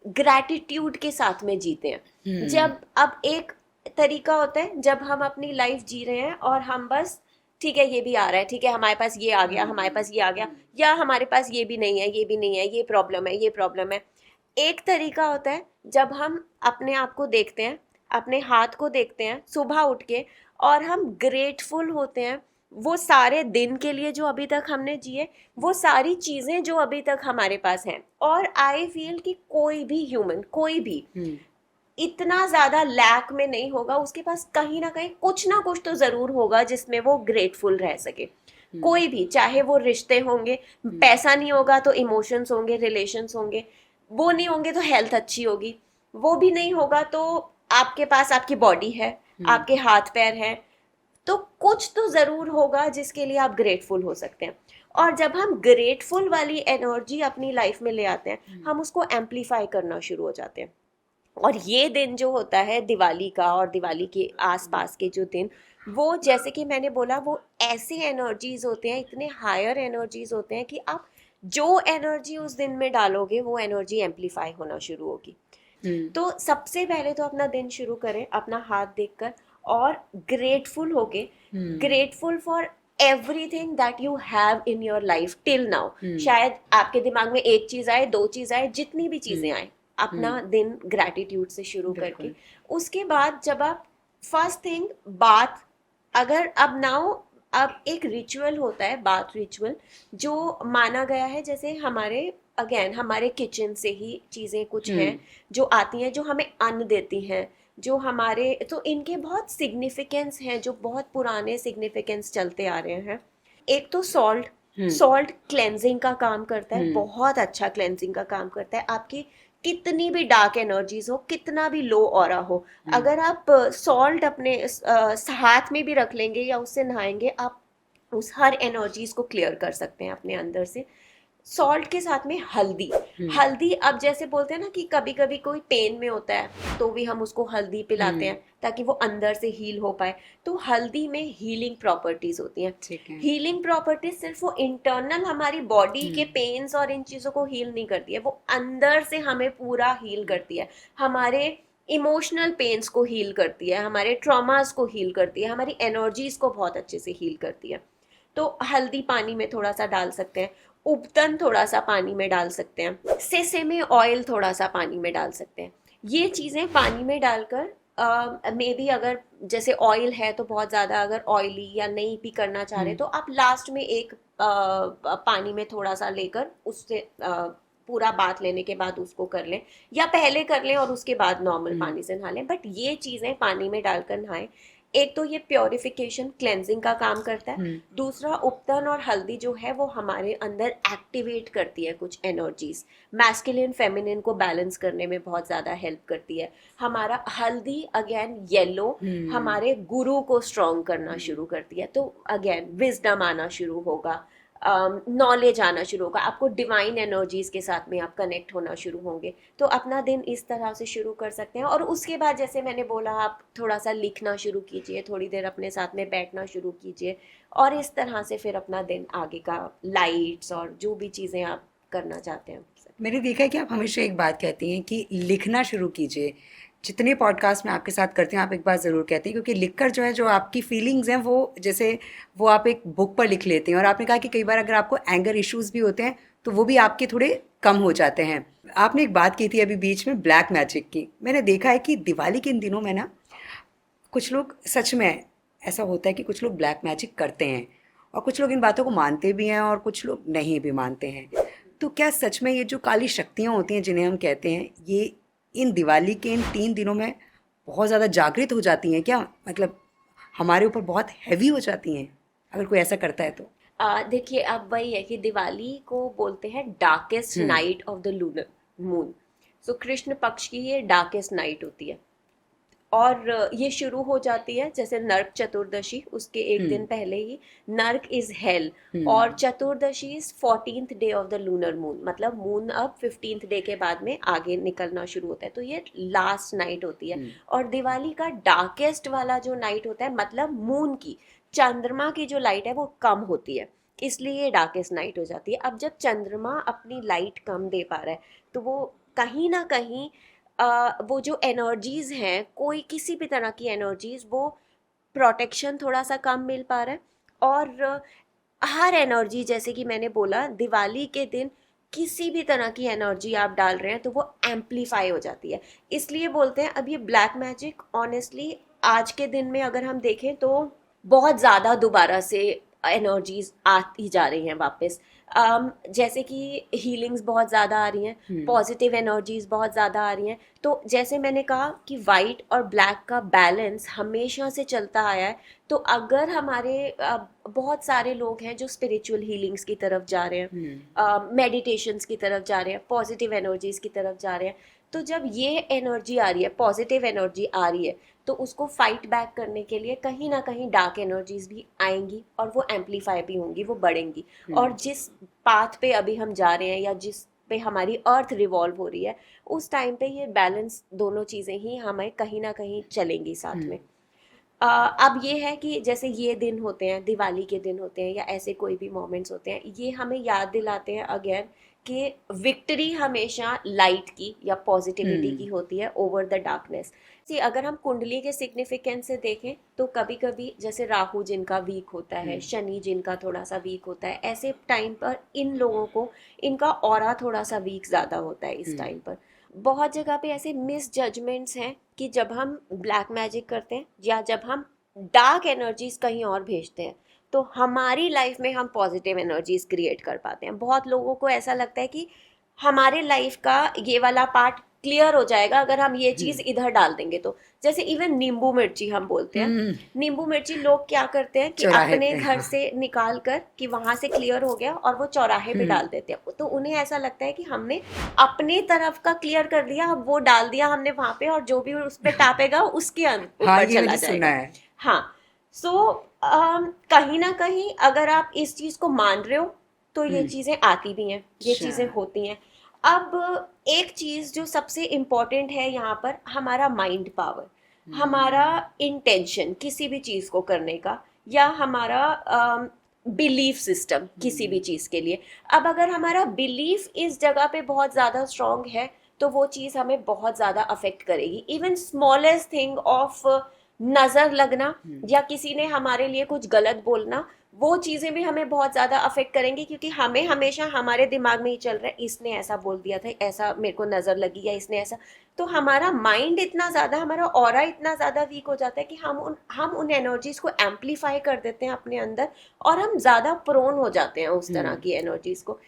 Speaker 1: ग्रैटिट्यूड के साथ में जीते हैं। जब अब एक तरीका होता है जब हम अपनी लाइफ जी रहे हैं और हम बस ठीक है ये भी आ रहा है, ठीक है हमारे पास ये आ गया, हमारे पास ये आ गया, या हमारे पास ये भी नहीं है, ये भी नहीं है, ये प्रॉब्लम है, ये प्रॉब्लम है। एक तरीका होता है जब हम अपने आप को देखते हैं, अपने हाथ को देखते हैं सुबह उठ के, और हम ग्रेटफुल होते हैं वो सारे दिन के लिए जो अभी तक हमने जिए, वो सारी चीज़ें जो अभी तक हमारे पास हैं। और आई फील कि कोई भी ह्यूमन, कोई भी इतना ज़्यादा लैक में नहीं होगा, उसके पास कहीं ना कहीं कुछ ना कुछ तो ज़रूर होगा जिसमें वो ग्रेटफुल रह सके। कोई भी, चाहे वो रिश्ते होंगे, पैसा नहीं होगा तो इमोशंस होंगे, रिलेशंस होंगे, वो नहीं होंगे तो हेल्थ अच्छी होगी, वो भी नहीं होगा तो आपके पास आपकी बॉडी है, आपके हाथ पैर हैं, तो कुछ तो ज़रूर होगा जिसके लिए आप ग्रेटफुल हो सकते हैं। और जब हम ग्रेटफुल वाली एनर्जी अपनी लाइफ में ले आते हैं, हम उसको एम्पलीफाई करना शुरू हो जाते हैं। और ये दिन जो होता है दिवाली का, और दिवाली के आसपास के जो दिन, वो जैसे कि मैंने बोला, वो ऐसे एनर्जीज होते हैं, इतने हायर एनर्जीज होते हैं कि आप जो एनर्जी उस दिन में डालोगे वो एनर्जी एम्पलीफाई होना शुरू होगी। तो सबसे पहले तो अपना दिन शुरू करें अपना हाथ देखकर और ग्रेटफुल होके, grateful for everything that you have in your life till now. शायद आपके दिमाग में एक चीज आए, दो चीज आए, जितनी भी चीजें आए, अपना दिन ग्रैटिट्यूड से शुरू करके, उसके बाद जब आप फर्स्ट थिंग बात, अगर अब एक रिचुअल होता है, बाथ रिचुअल, जो माना गया है, जैसे हमारे किचन से ही चीज़ें कुछ हैं जो आती हैं, जो हमें अन्न देती हैं, जो हमारे, तो इनके बहुत सिग्निफिकेंस हैं, जो बहुत पुराने सिग्निफिकेंस चलते आ रहे हैं। एक तो सॉल्ट क्लेंजिंग का काम करता है, बहुत अच्छा क्लेंजिंग का काम करता है। आपकी कितनी भी डार्क एनर्जीज हो, कितना भी लो ऑरा हो, अगर आप सॉल्ट अपने हाथ में भी रख लेंगे या उससे नहाएंगे, आप उस हर एनर्जीज को क्लियर कर सकते हैं अपने अंदर से। सॉल्ट के साथ में हल्दी, अब जैसे बोलते हैं ना कि कभी कभी कोई पेन में होता है तो भी हम उसको हल्दी पिलाते हैं ताकि वो अंदर से हील हो पाए। तो हल्दी में हीलिंग प्रॉपर्टीज होती हैं। हीलिंग प्रॉपर्टीज सिर्फ वो इंटरनल हमारी बॉडी के पेन्स और इन चीज़ों को हील नहीं करती है, वो अंदर से हमें पूरा हील करती है। हमारे इमोशनल पेन्स को हील करती है, हमारे ट्रॉमास को हील करती है, हमारी एनर्जीज को बहुत अच्छे से हील करती है। तो हल्दी पानी में थोड़ा सा डाल सकते हैं, उपतन थोड़ा सा पानी में डाल सकते हैं, सेसेमे ऑयल थोड़ा सा पानी में डाल सकते हैं। ये चीज़ें पानी में डालकर मे बी अगर जैसे ऑयल है तो बहुत ज़्यादा अगर ऑयली या नहीं भी करना चाह रहे तो आप लास्ट में एक पानी में थोड़ा सा लेकर उससे पूरा बाथ लेने के बाद उसको कर लें, या पहले कर लें और उसके बाद नॉर्मल पानी से नहा लें। बट ये चीज़ें पानी में डालकर नहाएं। एक तो ये प्योरिफिकेशन क्लेंजिंग का काम करता है, दूसरा उपतन और हल्दी जो है वो हमारे अंदर एक्टिवेट करती है कुछ एनर्जीज, मैस्कुलिन फेमिनिन को बैलेंस करने में बहुत ज़्यादा हेल्प करती है। हमारा हल्दी अगेन येलो हमारे गुरु को स्ट्रॉन्ग करना शुरू करती है, तो अगेन विजडम आना शुरू होगा, नॉलेज आना शुरू होगा, आपको डिवाइन एनर्जीज के साथ में आप कनेक्ट होना शुरू होंगे। तो अपना दिन इस तरह से शुरू कर सकते हैं। और उसके बाद जैसे मैंने बोला, आप थोड़ा सा लिखना शुरू कीजिए, थोड़ी देर अपने साथ में बैठना शुरू कीजिए, और इस तरह से फिर अपना दिन आगे का लाइट्स और जो भी चीज़ें आप करना चाहते हैं।
Speaker 2: मैंने देखा है कि आप हमेशा एक बात कहती हैं कि लिखना शुरू कीजिए। जितने पॉडकास्ट मैं आपके साथ करती हूँ आप एक बात ज़रूर कहती हैं, क्योंकि लिखकर जो है जो आपकी फीलिंग्स हैं वो जैसे वो आप एक बुक पर लिख लेते हैं। और आपने कहा कि कई बार अगर आपको एंगर इश्यूज भी होते हैं तो वो भी आपके थोड़े कम हो जाते हैं। आपने एक बात की थी अभी बीच में ब्लैक मैजिक की। मैंने देखा है कि दिवाली के इन दिनों में ना कुछ लोग सच में ऐसा होता है कि कुछ लोग ब्लैक मैजिक करते हैं और कुछ लोग इन बातों को मानते भी हैं और कुछ लोग नहीं भी मानते हैं। तो क्या सच में ये जो काली शक्तियाँ होती हैं जिन्हें हम कहते हैं, ये इन दिवाली के इन 3 दिनों में बहुत ज़्यादा जागृत हो जाती हैं क्या? मतलब हमारे ऊपर बहुत हैवी हो जाती हैं अगर कोई ऐसा करता है तो?
Speaker 1: देखिए, अब वही है कि दिवाली को बोलते हैं darkest night of the lunar moon. So कृष्ण पक्ष की ये डार्केस्ट नाइट होती है और ये शुरू हो जाती है जैसे नरक चतुर्दशी, उसके एक दिन पहले ही नरक इज हेल और Chaturdashi is 14th day of the lunar moon, मतलब मून अब 15th डे के बाद में आगे निकलना शुरू होता है, तो ये लास्ट नाइट होती है। और दिवाली का डार्केस्ट वाला जो नाइट होता है, मतलब मून की, चंद्रमा की जो लाइट है वो कम होती है, इसलिए ये डार्केस्ट नाइट हो जाती है। अब जब चंद्रमा अपनी लाइट कम दे पा रहा है तो वो कहीं ना कहीं वो जो एनर्जीज हैं, कोई किसी भी तरह की एनर्जीज, वो प्रोटेक्शन थोड़ा सा कम मिल पा रहा है। और हर एनर्जी, जैसे कि मैंने बोला, दिवाली के दिन किसी भी तरह की एनर्जी आप डाल रहे हैं तो वो एम्पलीफाई हो जाती है, इसलिए बोलते हैं। अब ये ब्लैक मैजिक ऑनेस्टली आज के दिन में अगर हम देखें तो बहुत ज़्यादा दोबारा से एनर्जीज आती जा रही हैं वापस। जैसे कि हीलिंग्स बहुत ज़्यादा आ रही हैं, पॉजिटिव एनर्जीज बहुत ज़्यादा आ रही हैं। तो जैसे मैंने कहा कि वाइट और ब्लैक का बैलेंस हमेशा से चलता आया है, तो अगर हमारे बहुत सारे लोग हैं जो स्पिरिचुअल हीलिंग्स की तरफ जा रहे हैं, मेडिटेशंस की तरफ जा रहे हैं, पॉजिटिव एनर्जीज की तरफ जा रहे हैं, तो जब ये एनर्जी आ रही है, पॉजिटिव एनर्जी आ रही है, तो उसको फाइट बैक करने के लिए कहीं ना कहीं डार्क एनर्जीज भी आएंगी और वो एम्पलीफाई भी होंगी, वो बढ़ेंगी। और जिस पाथ पे अभी हम जा रहे हैं या जिस पे हमारी अर्थ रिवॉल्व हो रही है, उस टाइम पे ये बैलेंस, दोनों चीज़ें ही हमें कहीं ना कहीं चलेंगी साथ में। अब ये है कि जैसे ये दिन होते हैं, दिवाली के दिन होते हैं या ऐसे कोई भी मोमेंट्स होते हैं, ये हमें याद दिलाते हैं अगेन कि विक्ट्री हमेशा लाइट की या पॉजिटिविटी की होती है ओवर द डार्कनेस। जी, अगर हम कुंडली के सिग्निफिकेंस से देखें तो कभी कभी जैसे राहु जिनका वीक होता है, शनि जिनका थोड़ा सा वीक होता है, ऐसे टाइम पर इन लोगों को इनका ऑरा थोड़ा सा वीक ज़्यादा होता है इस टाइम पर। बहुत जगह पे ऐसे मिस जजमेंट्स हैं कि जब हम ब्लैक मैजिक करते हैं या जब हम डार्क एनर्जीज कहीं और भेजते हैं तो हमारी लाइफ में हम पॉजिटिव एनर्जीज क्रिएट कर पाते हैं। बहुत लोगों को ऐसा लगता है कि हमारे लाइफ का ये वाला पार्ट क्लियर हो जाएगा अगर हम ये चीज इधर डाल देंगे तो। जैसे इवन नींबू मिर्ची हम बोलते हैं, नींबू मिर्ची लोग क्या करते हैं कि अपने घर से निकाल कर कि वहां से क्लियर हो गया और वो चौराहे पे डाल देते हैं, तो उन्हें ऐसा लगता है कि हमने अपने तरफ का क्लियर कर दिया, वो डाल दिया हमने वहां पे और जो भी उस पे टापेगा उसके ऊपर चला जाएगा। हाँ, सो कहीं ना कहीं अगर आप इस चीज को मान रहे हो तो ये चीजें आती भी हैं, ये चीजें होती हैं। अब एक चीज जो सबसे इम्पोर्टेंट है यहाँ पर, हमारा माइंड पावर, हमारा इंटेंशन किसी भी चीज को करने का, या हमारा बिलीफ सिस्टम किसी भी चीज के लिए। अब अगर हमारा बिलीफ इस जगह पे बहुत ज्यादा स्ट्रांग है तो वो चीज हमें बहुत ज्यादा अफेक्ट करेगी। इवन स्मॉलेस्ट थिंग ऑफ नजर लगना या किसी ने हमारे लिए कुछ गलत बोलना, वो चीजें भी हमें बहुत ज्यादा अफेक्ट करेंगी, क्योंकि हमें हमेशा हमारे दिमाग में ही चल रहा है इसने ऐसा बोल दिया था, ऐसा मेरे को नजर लगी, या इसने ऐसा। तो हमारा माइंड इतना ज्यादा, हमारा ऑरा इतना ज्यादा वीक हो जाता है कि हम उन एनर्जीज को एम्पलीफाई कर देते हैं अपने अंदर और हम ज्यादा प्रोन हो जाते हैं उस तरह की एनर्जीज को।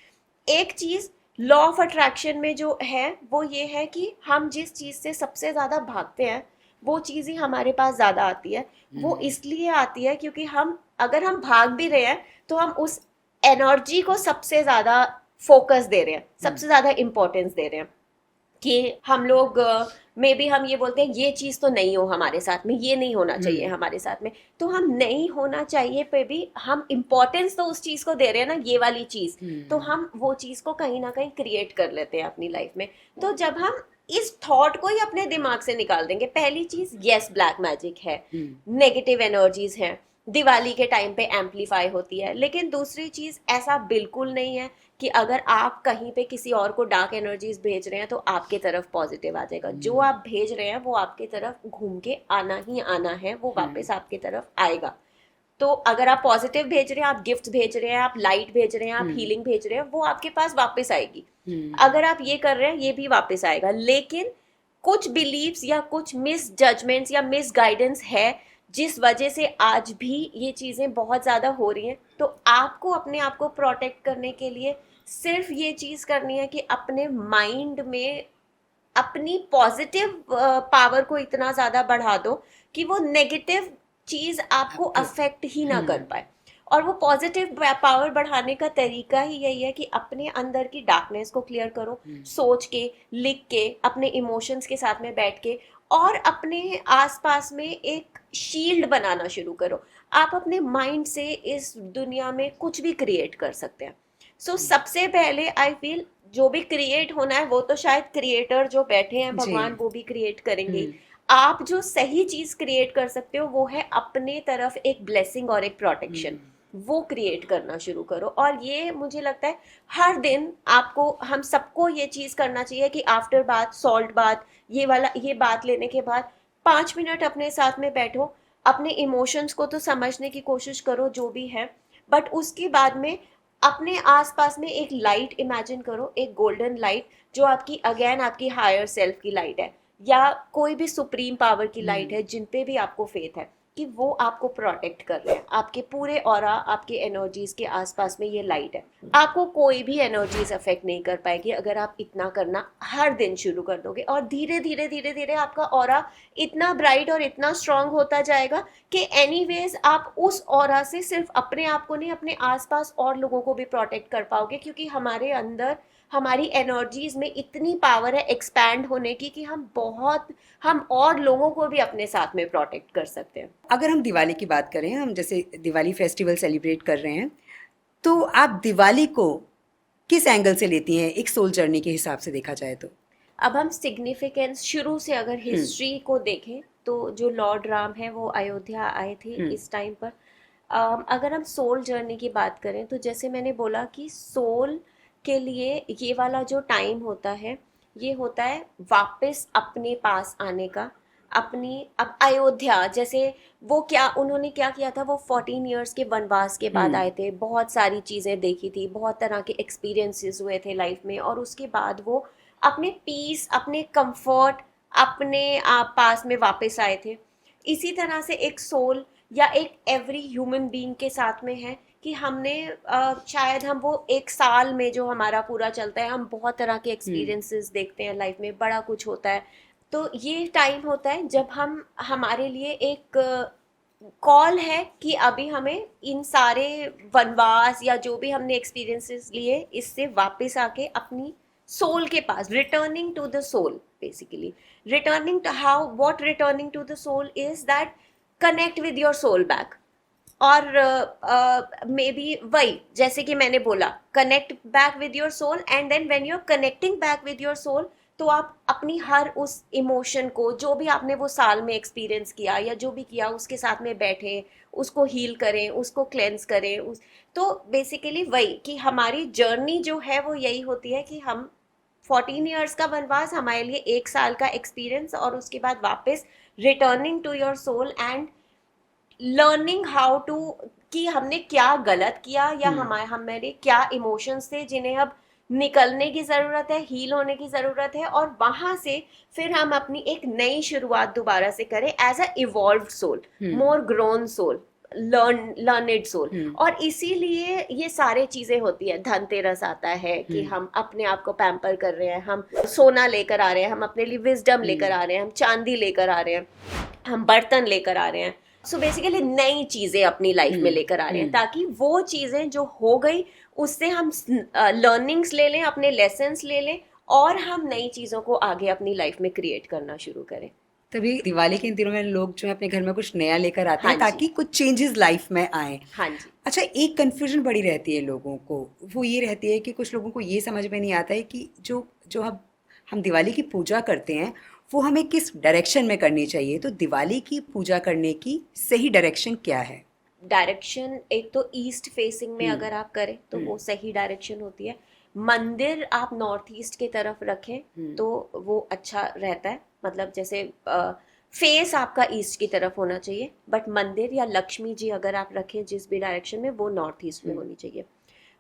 Speaker 1: एक चीज लॉ ऑफ अट्रैक्शन में जो है वो ये है कि हम जिस चीज से सबसे ज्यादा भागते हैं वो चीज ही हमारे पास ज्यादा आती है। वो इसलिए आती है क्योंकि हम, अगर हम भाग भी रहे हैं तो हम उस एनर्जी को सबसे ज्यादा फोकस दे रहे हैं, सबसे ज्यादा इंपॉर्टेंस दे रहे हैं कि हम लोग मे बी हम ये बोलते हैं ये चीज तो नहीं हो हमारे साथ में, ये नहीं होना चाहिए हमारे साथ में, तो हम नहीं होना चाहिए पे भी हम इंपॉर्टेंस तो उस चीज को दे रहे हैं ना, ये वाली चीज, तो हम वो चीज को कहीं ना कहीं क्रिएट कर लेते हैं अपनी लाइफ में। तो जब हम इस थॉट को ही अपने दिमाग से निकाल देंगे, पहली चीज, यस ब्लैक मैजिक है, नेगेटिव एनर्जीज हैं, दिवाली के टाइम पे एम्पलीफाई होती है, लेकिन दूसरी चीज ऐसा बिल्कुल नहीं है कि अगर आप कहीं पे किसी और को डार्क एनर्जीज भेज रहे हैं तो आपके तरफ पॉजिटिव आ जाएगा। जो आप भेज रहे हैं वो आपके तरफ घूम के आना ही आना है, वो वापस आपकी तरफ आएगा। तो अगर आप पॉजिटिव भेज रहे हैं, आप गिफ्ट भेज रहे हैं, आप लाइट भेज रहे हैं, आप हीलिंग भेज रहे हैं, वो आपके पास वापस आएगी। अगर आप ये कर रहे हैं, ये भी वापस आएगा। लेकिन कुछ बिलीव्स या कुछ मिस जजमेंट्स या मिस गाइडेंस है जिस वजह से आज भी ये चीज़ें बहुत ज़्यादा हो रही हैं। तो आपको अपने आप को प्रोटेक्ट करने के लिए सिर्फ ये चीज़ करनी है कि अपने माइंड में अपनी पॉजिटिव पावर को इतना ज़्यादा बढ़ा दो कि वो नेगेटिव चीज़ आपको अफेक्ट ही ना कर पाए। और वो पॉजिटिव पावर बढ़ाने का तरीका ही यही है कि अपने अंदर की डार्कनेस को क्लियर करो, सोच के, लिख के, अपने इमोशंस के साथ में बैठ के, और अपने आसपास में एक शील्ड बनाना शुरू करो। आप अपने माइंड से इस दुनिया में कुछ भी क्रिएट कर सकते हैं। सो सबसे पहले आई फील जो भी क्रिएट होना है वो तो शायद क्रिएटर जो बैठे हैं भगवान वो भी क्रिएट करेंगे। आप जो सही चीज क्रिएट कर सकते हो वो है अपने तरफ एक ब्लेसिंग और एक प्रोटेक्शन, वो क्रिएट करना शुरू करो। और ये मुझे लगता है हर दिन आपको, हम सबको ये चीज करना चाहिए कि आफ्टर बाथ, सॉल्ट बाथ, ये बात लेने के बाद 5 मिनट अपने साथ में बैठो, अपने इमोशंस को तो समझने की कोशिश करो जो भी है, बट उसके बाद में अपने आसपास में एक लाइट इमेजिन करो, एक गोल्डन लाइट जो आपकी अगेन आपकी हायर सेल्फ की लाइट है या कोई भी सुप्रीम पावर की लाइट है जिन पे भी आपको फेथ है कि वो आपको प्रोटेक्ट कर रहे हैं। आपके पूरे ऑरा, आपके एनर्जीज के आसपास में ये लाइट है। आपको कोई भी एनर्जीज अफेक्ट नहीं कर पाएगी अगर आप इतना करना हर दिन शुरू कर दोगे। और धीरे धीरे धीरे धीरे आपका ऑरा इतना ब्राइट और इतना स्ट्रांग होता जाएगा कि एनीवेज आप उस ऑरा से सिर्फ अपने आप को नहीं, अपने आसपास और लोगों को भी प्रोटेक्ट कर पाओगे, क्योंकि हमारे अंदर हमारी एनर्जीज में इतनी पावर है एक्सपैंड होने की कि हम और लोगों को भी अपने साथ में प्रोटेक्ट कर सकते हैं।
Speaker 2: अगर हम दिवाली की बात करें, हम जैसे दिवाली फेस्टिवल सेलिब्रेट कर रहे हैं, तो आप दिवाली को किस एंगल से लेती हैं एक सोल जर्नी के हिसाब से देखा जाए तो?
Speaker 1: अब हम सिग्निफिकेंस शुरू से अगर हिस्ट्री को देखें तो जो लॉर्ड राम है वो अयोध्या आए थे इस टाइम पर। अगर हम सोल जर्नी की बात करें तो जैसे मैंने बोला कि सोल के लिए ये वाला जो टाइम होता है ये होता है वापस अपने पास आने का। अब अयोध्या जैसे उन्होंने क्या किया था, वो 14 इयर्स के वनवास के बाद आए थे, बहुत सारी चीज़ें देखी थी, बहुत तरह के एक्सपीरियंसेस हुए थे लाइफ में, और उसके बाद वो अपने पीस, अपने कंफर्ट, अपने आप पास में वापस आए थे। इसी तरह से एक सोल या एक एवरी ह्यूमन बीइंग के साथ में है कि हमने शायद हम वो एक साल में जो हमारा पूरा चलता है, हम बहुत तरह के एक्सपीरियंसेस देखते हैं लाइफ में, बड़ा कुछ होता है। तो ये टाइम होता है जब हमारे लिए एक कॉल है कि अभी हमें इन सारे वनवास या जो भी हमने एक्सपीरियंसेस लिए इससे वापस आके अपनी सोल के पास, returning to the soul, basically returning to returning to the soul is that connect with your soul back. और मे बी वही जैसे कि मैंने बोला, connect back with your soul, and then when you are connecting back with your soul तो आप अपनी हर उस इमोशन को जो भी आपने वो साल में एक्सपीरियंस किया या जो भी किया उसके साथ में बैठे, उसको हील करें, उसको क्लेंस करें। तो बेसिकली वही कि हमारी जर्नी जो है वो यही होती है कि हम 14 इयर्स का वनवास हमारे लिए 1 साल का एक्सपीरियंस, और उसके बाद वापस returning to your soul and learning how to कि हमने क्या गलत किया या हमारे क्या इमोशंस थे जिन्हें अब निकलने की ज़रूरत है, हील होने की ज़रूरत है, और वहाँ से फिर हम अपनी एक नई शुरुआत दोबारा से करें as a evolved soul, more grown soul, learned soul. और इसीलिए ये सारे चीज़ें होती है। धनतेरस आता है कि हम अपने आप को पैम्पर कर रहे हैं, हम सोना लेकर आ रहे हैं, हम अपने लिए विजडम लेकर आ रहे हैं, हम चांदी लेकर आ रहे हैं, हम बर्तन लेकर आ रहे हैं। सो बेसिकली नई चीज़ें अपनी लाइफ में लेकर आ रहे हैं ताकि वो चीज़ें जो हो गई उससे हम लर्निंग्स ले लें, अपने लेसन्स ले लें, और हम नई चीज़ों को आगे अपनी लाइफ में क्रिएट करना शुरू करें।
Speaker 2: तभी दिवाली के इन दिनों में लोग जो है अपने घर में कुछ नया लेकर आते हैं ताकि कुछ चेंजेस लाइफ में आए।
Speaker 1: हाँ जी।
Speaker 2: अच्छा, एक कंफ्यूजन बड़ी रहती है लोगों को, वो ये रहती है कि कुछ लोगों को ये समझ में नहीं आता है कि जो हम दिवाली की पूजा करते हैं वो हमें किस डायरेक्शन में करनी चाहिए। तो दिवाली की पूजा करने की सही डायरेक्शन क्या है?
Speaker 1: डायरेक्शन एक तो ईस्ट फेसिंग में अगर आप करें तो वो सही डायरेक्शन होती है। मंदिर आप नॉर्थ ईस्ट की तरफ रखें तो वो अच्छा रहता है, मतलब जैसे फेस आपका ईस्ट की तरफ होना चाहिए, बट मंदिर या लक्ष्मी जी अगर आप रखें जिस भी डायरेक्शन में, वो नॉर्थ ईस्ट में होनी चाहिए।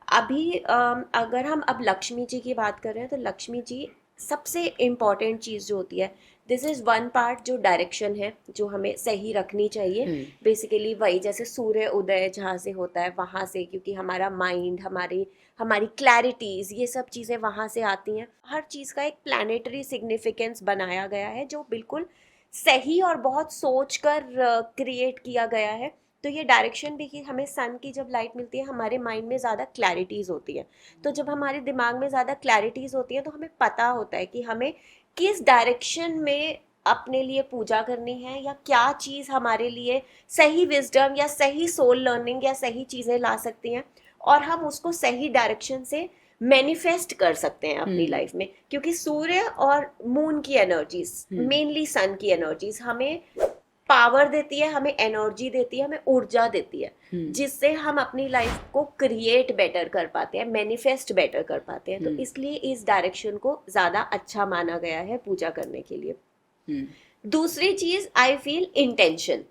Speaker 1: अभी अगर हम अब लक्ष्मी जी की बात कर रहे हैं तो लक्ष्मी जी सबसे इम्पॉर्टेंट चीज़ जो होती है, दिस इज़ वन पार्ट जो डायरेक्शन है जो हमें सही रखनी चाहिए। बेसिकली वही जैसे सूर्य उदय जहाँ से होता है वहाँ से, क्योंकि हमारा माइंड, हमारी क्लैरिटीज़, ये सब चीज़ें वहाँ से आती हैं। हर चीज़ का एक प्लानिटरी सिग्निफिकेंस बनाया गया है जो बिल्कुल सही और बहुत सोच कर क्रिएट किया गया है। तो ये डायरेक्शन भी कि हमें सन की जब लाइट मिलती है हमारे माइंड में ज़्यादा क्लैरिटीज़ होती है। तो जब हमारे दिमाग में ज़्यादा क्लैरिटीज़ होती है तो हमें पता होता है कि हमें किस डायरेक्शन में अपने लिए पूजा करनी है, या क्या चीज़ हमारे लिए सही विजडम या सही सोल लर्निंग या सही चीज़ें ला सकती हैं, और हम उसको सही डायरेक्शन से मैनिफेस्ट कर सकते हैं अपनी लाइफ में। क्योंकि सूर्य और मून की एनर्जीज, मेनली सन की एनर्जीज हमें पावर देती है, हमें एनर्जी देती है, हमें ऊर्जा देती है, जिससे हम अपनी लाइफ को क्रिएट बेटर कर पाते हैं, मैनिफेस्ट बेटर कर पाते हैं। तो इसलिए इस डायरेक्शन को ज्यादा अच्छा माना गया है पूजा करने के लिए। दूसरी चीज आई फील इंटेंशन।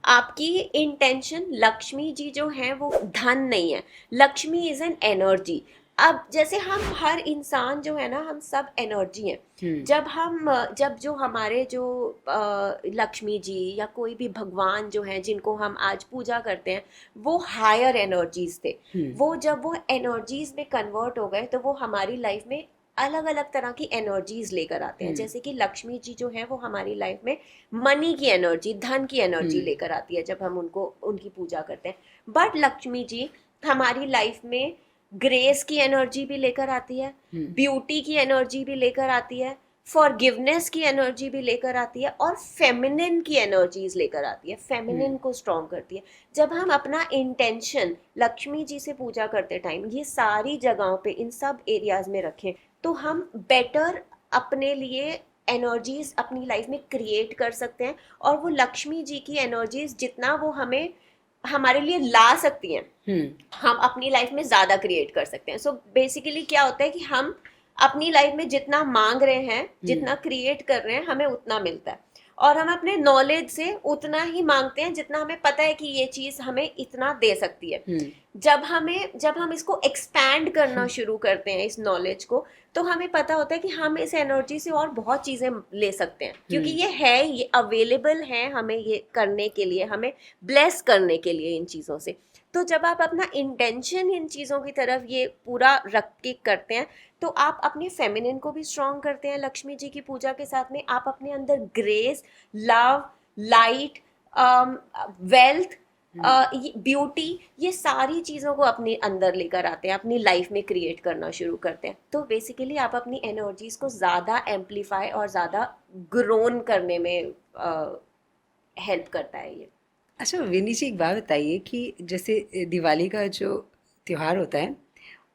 Speaker 1: आपकी इंटेंशन, लक्ष्मी जी जो है वो धन नहीं है, लक्ष्मी इज एन एनर्जी। अब जैसे हम हर इंसान जो है ना, हम सब एनर्जी हैं। जब जो हमारे जो लक्ष्मी जी या कोई भी भगवान जो है जिनको हम आज पूजा करते हैं, वो हायर एनर्जीज थे। वो जब वो एनर्जीज में कन्वर्ट हो गए तो वो हमारी लाइफ में अलग अलग तरह की एनर्जीज लेकर आते हैं। जैसे कि लक्ष्मी जी जो है वो हमारी लाइफ में मनी की एनर्जी, धन की एनर्जी लेकर आती है जब हम उनकी पूजा करते हैं। बट लक्ष्मी जी हमारी लाइफ में ग्रेस की एनर्जी भी लेकर आती है, ब्यूटी की एनर्जी भी लेकर आती है, फॉरगिवनेस की एनर्जी भी लेकर आती है, और फेमिनिन की एनर्जीज लेकर आती है, फेमिनिन को स्ट्रॉन्ग करती है। जब हम अपना इंटेंशन लक्ष्मी जी से पूजा करते टाइम ये सारी जगहों पे, इन सब एरियाज में रखें तो हम बेटर अपने लिए एनर्जीज अपनी लाइफ में क्रिएट कर सकते हैं। और वो लक्ष्मी जी की एनर्जीज जितना वो हमारे लिए ला सकती हैं, हम अपनी लाइफ में ज्यादा क्रिएट कर सकते हैं। सो बेसिकली क्या होता है कि हम अपनी लाइफ में जितना मांग रहे हैं, जितना क्रिएट कर रहे हैं, हमें उतना मिलता है। और हम अपने नॉलेज से उतना ही मांगते हैं जितना हमें पता है कि ये चीज हमें इतना दे सकती है। जब हम इसको एक्सपैंड करना शुरू करते हैं इस नॉलेज को, तो हमें पता होता है कि हम इस एनर्जी से और बहुत चीजें ले सकते हैं, क्योंकि ये अवेलेबल है हमें ये करने के लिए, हमें ब्लेस करने के लिए इन चीजों से। तो जब आप अपना इंटेंशन इन चीज़ों की तरफ ये पूरा रख के करते हैं तो आप अपने फेमिनिन को भी स्ट्रॉन्ग करते हैं। लक्ष्मी जी की पूजा के साथ में आप अपने अंदर grace, love, light, wealth, beauty, ये सारी चीज़ों को अपने अंदर लेकर आते हैं, अपनी लाइफ में क्रिएट करना शुरू करते हैं। तो बेसिकली आप अपनी एनर्जीज को ज़्यादा एम्पलीफाई और ज़्यादा ग्रोन करने में हेल्प करता है ये।
Speaker 2: अच्छा विनी जी, एक बात बताइए कि जैसे दिवाली का जो त्यौहार होता है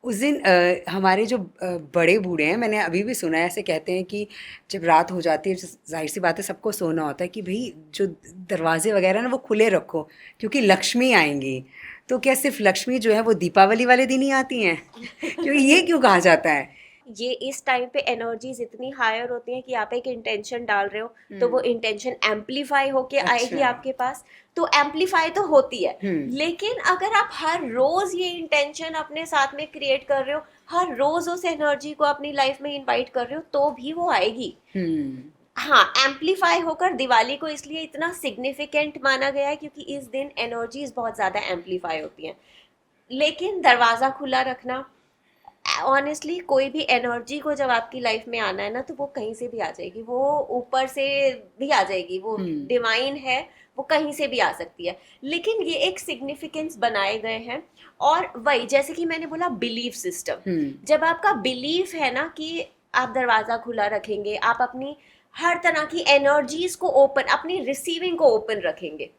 Speaker 2: उस दिन हमारे जो बड़े बूढ़े हैं, मैंने अभी भी सुना है, ऐसे कहते हैं कि जब रात हो जाती है, जाहिर सी बात है सबको सोना होता है, कि भाई जो दरवाजे वगैरह ना वो खुले रखो क्योंकि लक्ष्मी आएंगी। तो क्या सिर्फ लक्ष्मी जो है वो दीपावली वाले दिन ही आती हैं? क्योंकि ये क्यों कहा जाता है?
Speaker 1: ये इस टाइम पे एनर्जीज इतनी हायर होती हैं कि आप एक इंटेंशन डाल रहे हो तो वो इंटेंशन एम्पलीफाई होके आएगी आपके पास। तो एम्पलीफाई तो होती है, लेकिन अगर आप हर रोज ये इंटेंशन अपने साथ में क्रिएट कर रहे हो, हर रोज उस एनर्जी को अपनी लाइफ में इनवाइट कर रहे हो, तो भी वो आएगी। हाँ, एम्पलीफाई होकर दिवाली को इसलिए इतना सिग्निफिकेंट माना गया है क्योंकि इस दिन एनर्जीज बहुत ज्यादा एम्पलीफाई होती हैं। लेकिन दरवाजा खुला रखना, ऑनेस्टली कोई भी एनर्जी को जब आपकी लाइफ में आना है ना, तो वो कहीं से भी आ जाएगी, वो ऊपर से भी आ जाएगी, वो डिवाइन है, वो कहीं से भी आ सकती है। लेकिन ये एक सिग्निफिकेंस बनाए गए हैं। और वही जैसे कि मैंने बोला बिलीफ सिस्टम, जब आपका बिलीफ है ना कि आप दरवाजा खुला रखेंगे, आप अपनी हर तरह की एनर्जीज को ओपन, अपनी रिसीविंग को ओपन रखेंगे,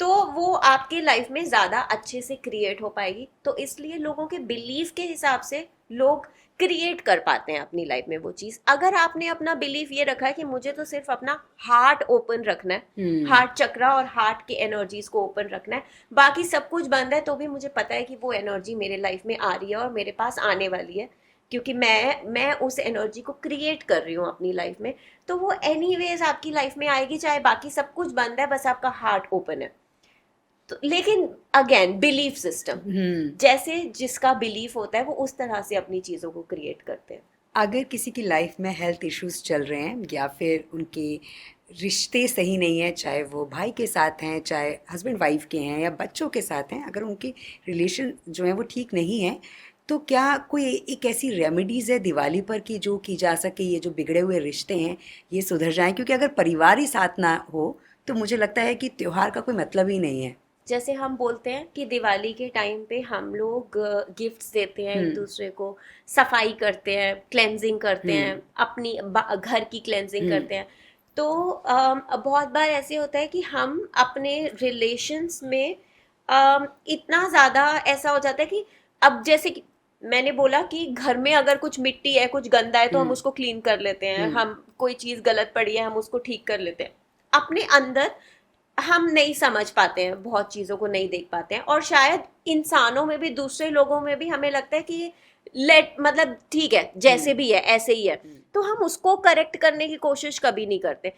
Speaker 1: तो वो आपके लाइफ में ज्यादा अच्छे से क्रिएट हो पाएगी। तो इसलिए लोगों के बिलीफ के हिसाब से लोग क्रिएट कर पाते हैं अपनी लाइफ में वो चीज़। अगर आपने अपना बिलीफ ये रखा है कि मुझे तो सिर्फ अपना हार्ट ओपन रखना है, हार्ट चक्रा और हार्ट की एनर्जीज को ओपन रखना है, बाकी सब कुछ बंद है, तो भी मुझे पता है कि वो एनर्जी मेरे लाइफ में आ रही है और मेरे पास आने वाली है, क्योंकि मैं उस एनर्जी को क्रिएट कर रही हूँ अपनी लाइफ में, तो वो एनीवेज आपकी लाइफ में आएगी, चाहे बाकी सब कुछ बंद है, बस आपका हार्ट ओपन है। तो लेकिन अगेन बिलीफ सिस्टम, जैसे जिसका बिलीफ होता है वो उस तरह से अपनी चीज़ों को क्रिएट करते हैं।
Speaker 2: अगर किसी की लाइफ में हेल्थ इश्यूज चल रहे हैं या फिर उनके रिश्ते सही नहीं है, चाहे वो भाई के साथ हैं, चाहे हस्बैंड वाइफ के हैं या बच्चों के साथ हैं, अगर उनके रिलेशन जो है वो ठीक नहीं है, तो क्या कोई एक ऐसी रेमेडीज़ है दिवाली पर कि जो की जा सके, ये जो बिगड़े हुए रिश्ते हैं ये सुधर जाएं? क्योंकि अगर परिवार ही साथ ना हो तो मुझे लगता है कि त्योहार का कोई मतलब ही नहीं है।
Speaker 1: जैसे हम बोलते हैं कि दिवाली के टाइम पे हम लोग गिफ्ट्स देते हैं एक दूसरे को, सफाई करते हैं, क्लेंजिंग करते हैं, अपनी घर की क्लेंजिंग करते हैं, तो बहुत बार ऐसे होता है कि हम अपने रिलेशंस में इतना ज़्यादा ऐसा हो जाता है कि अब जैसे कि मैंने बोला कि घर में अगर कुछ मिट्टी है, कुछ गंदा है, तो हम उसको क्लीन कर लेते हैं, हम कोई चीज़ गलत पड़ी है हम उसको ठीक कर लेते हैं। अपने अंदर हम नहीं समझ पाते हैं, बहुत चीज़ों को नहीं देख पाते हैं, और शायद इंसानों में भी, दूसरे लोगों में भी हमें लगता है कि मतलब ठीक है, जैसे भी है ऐसे ही है, तो हम उसको करेक्ट करने की कोशिश कभी नहीं करते।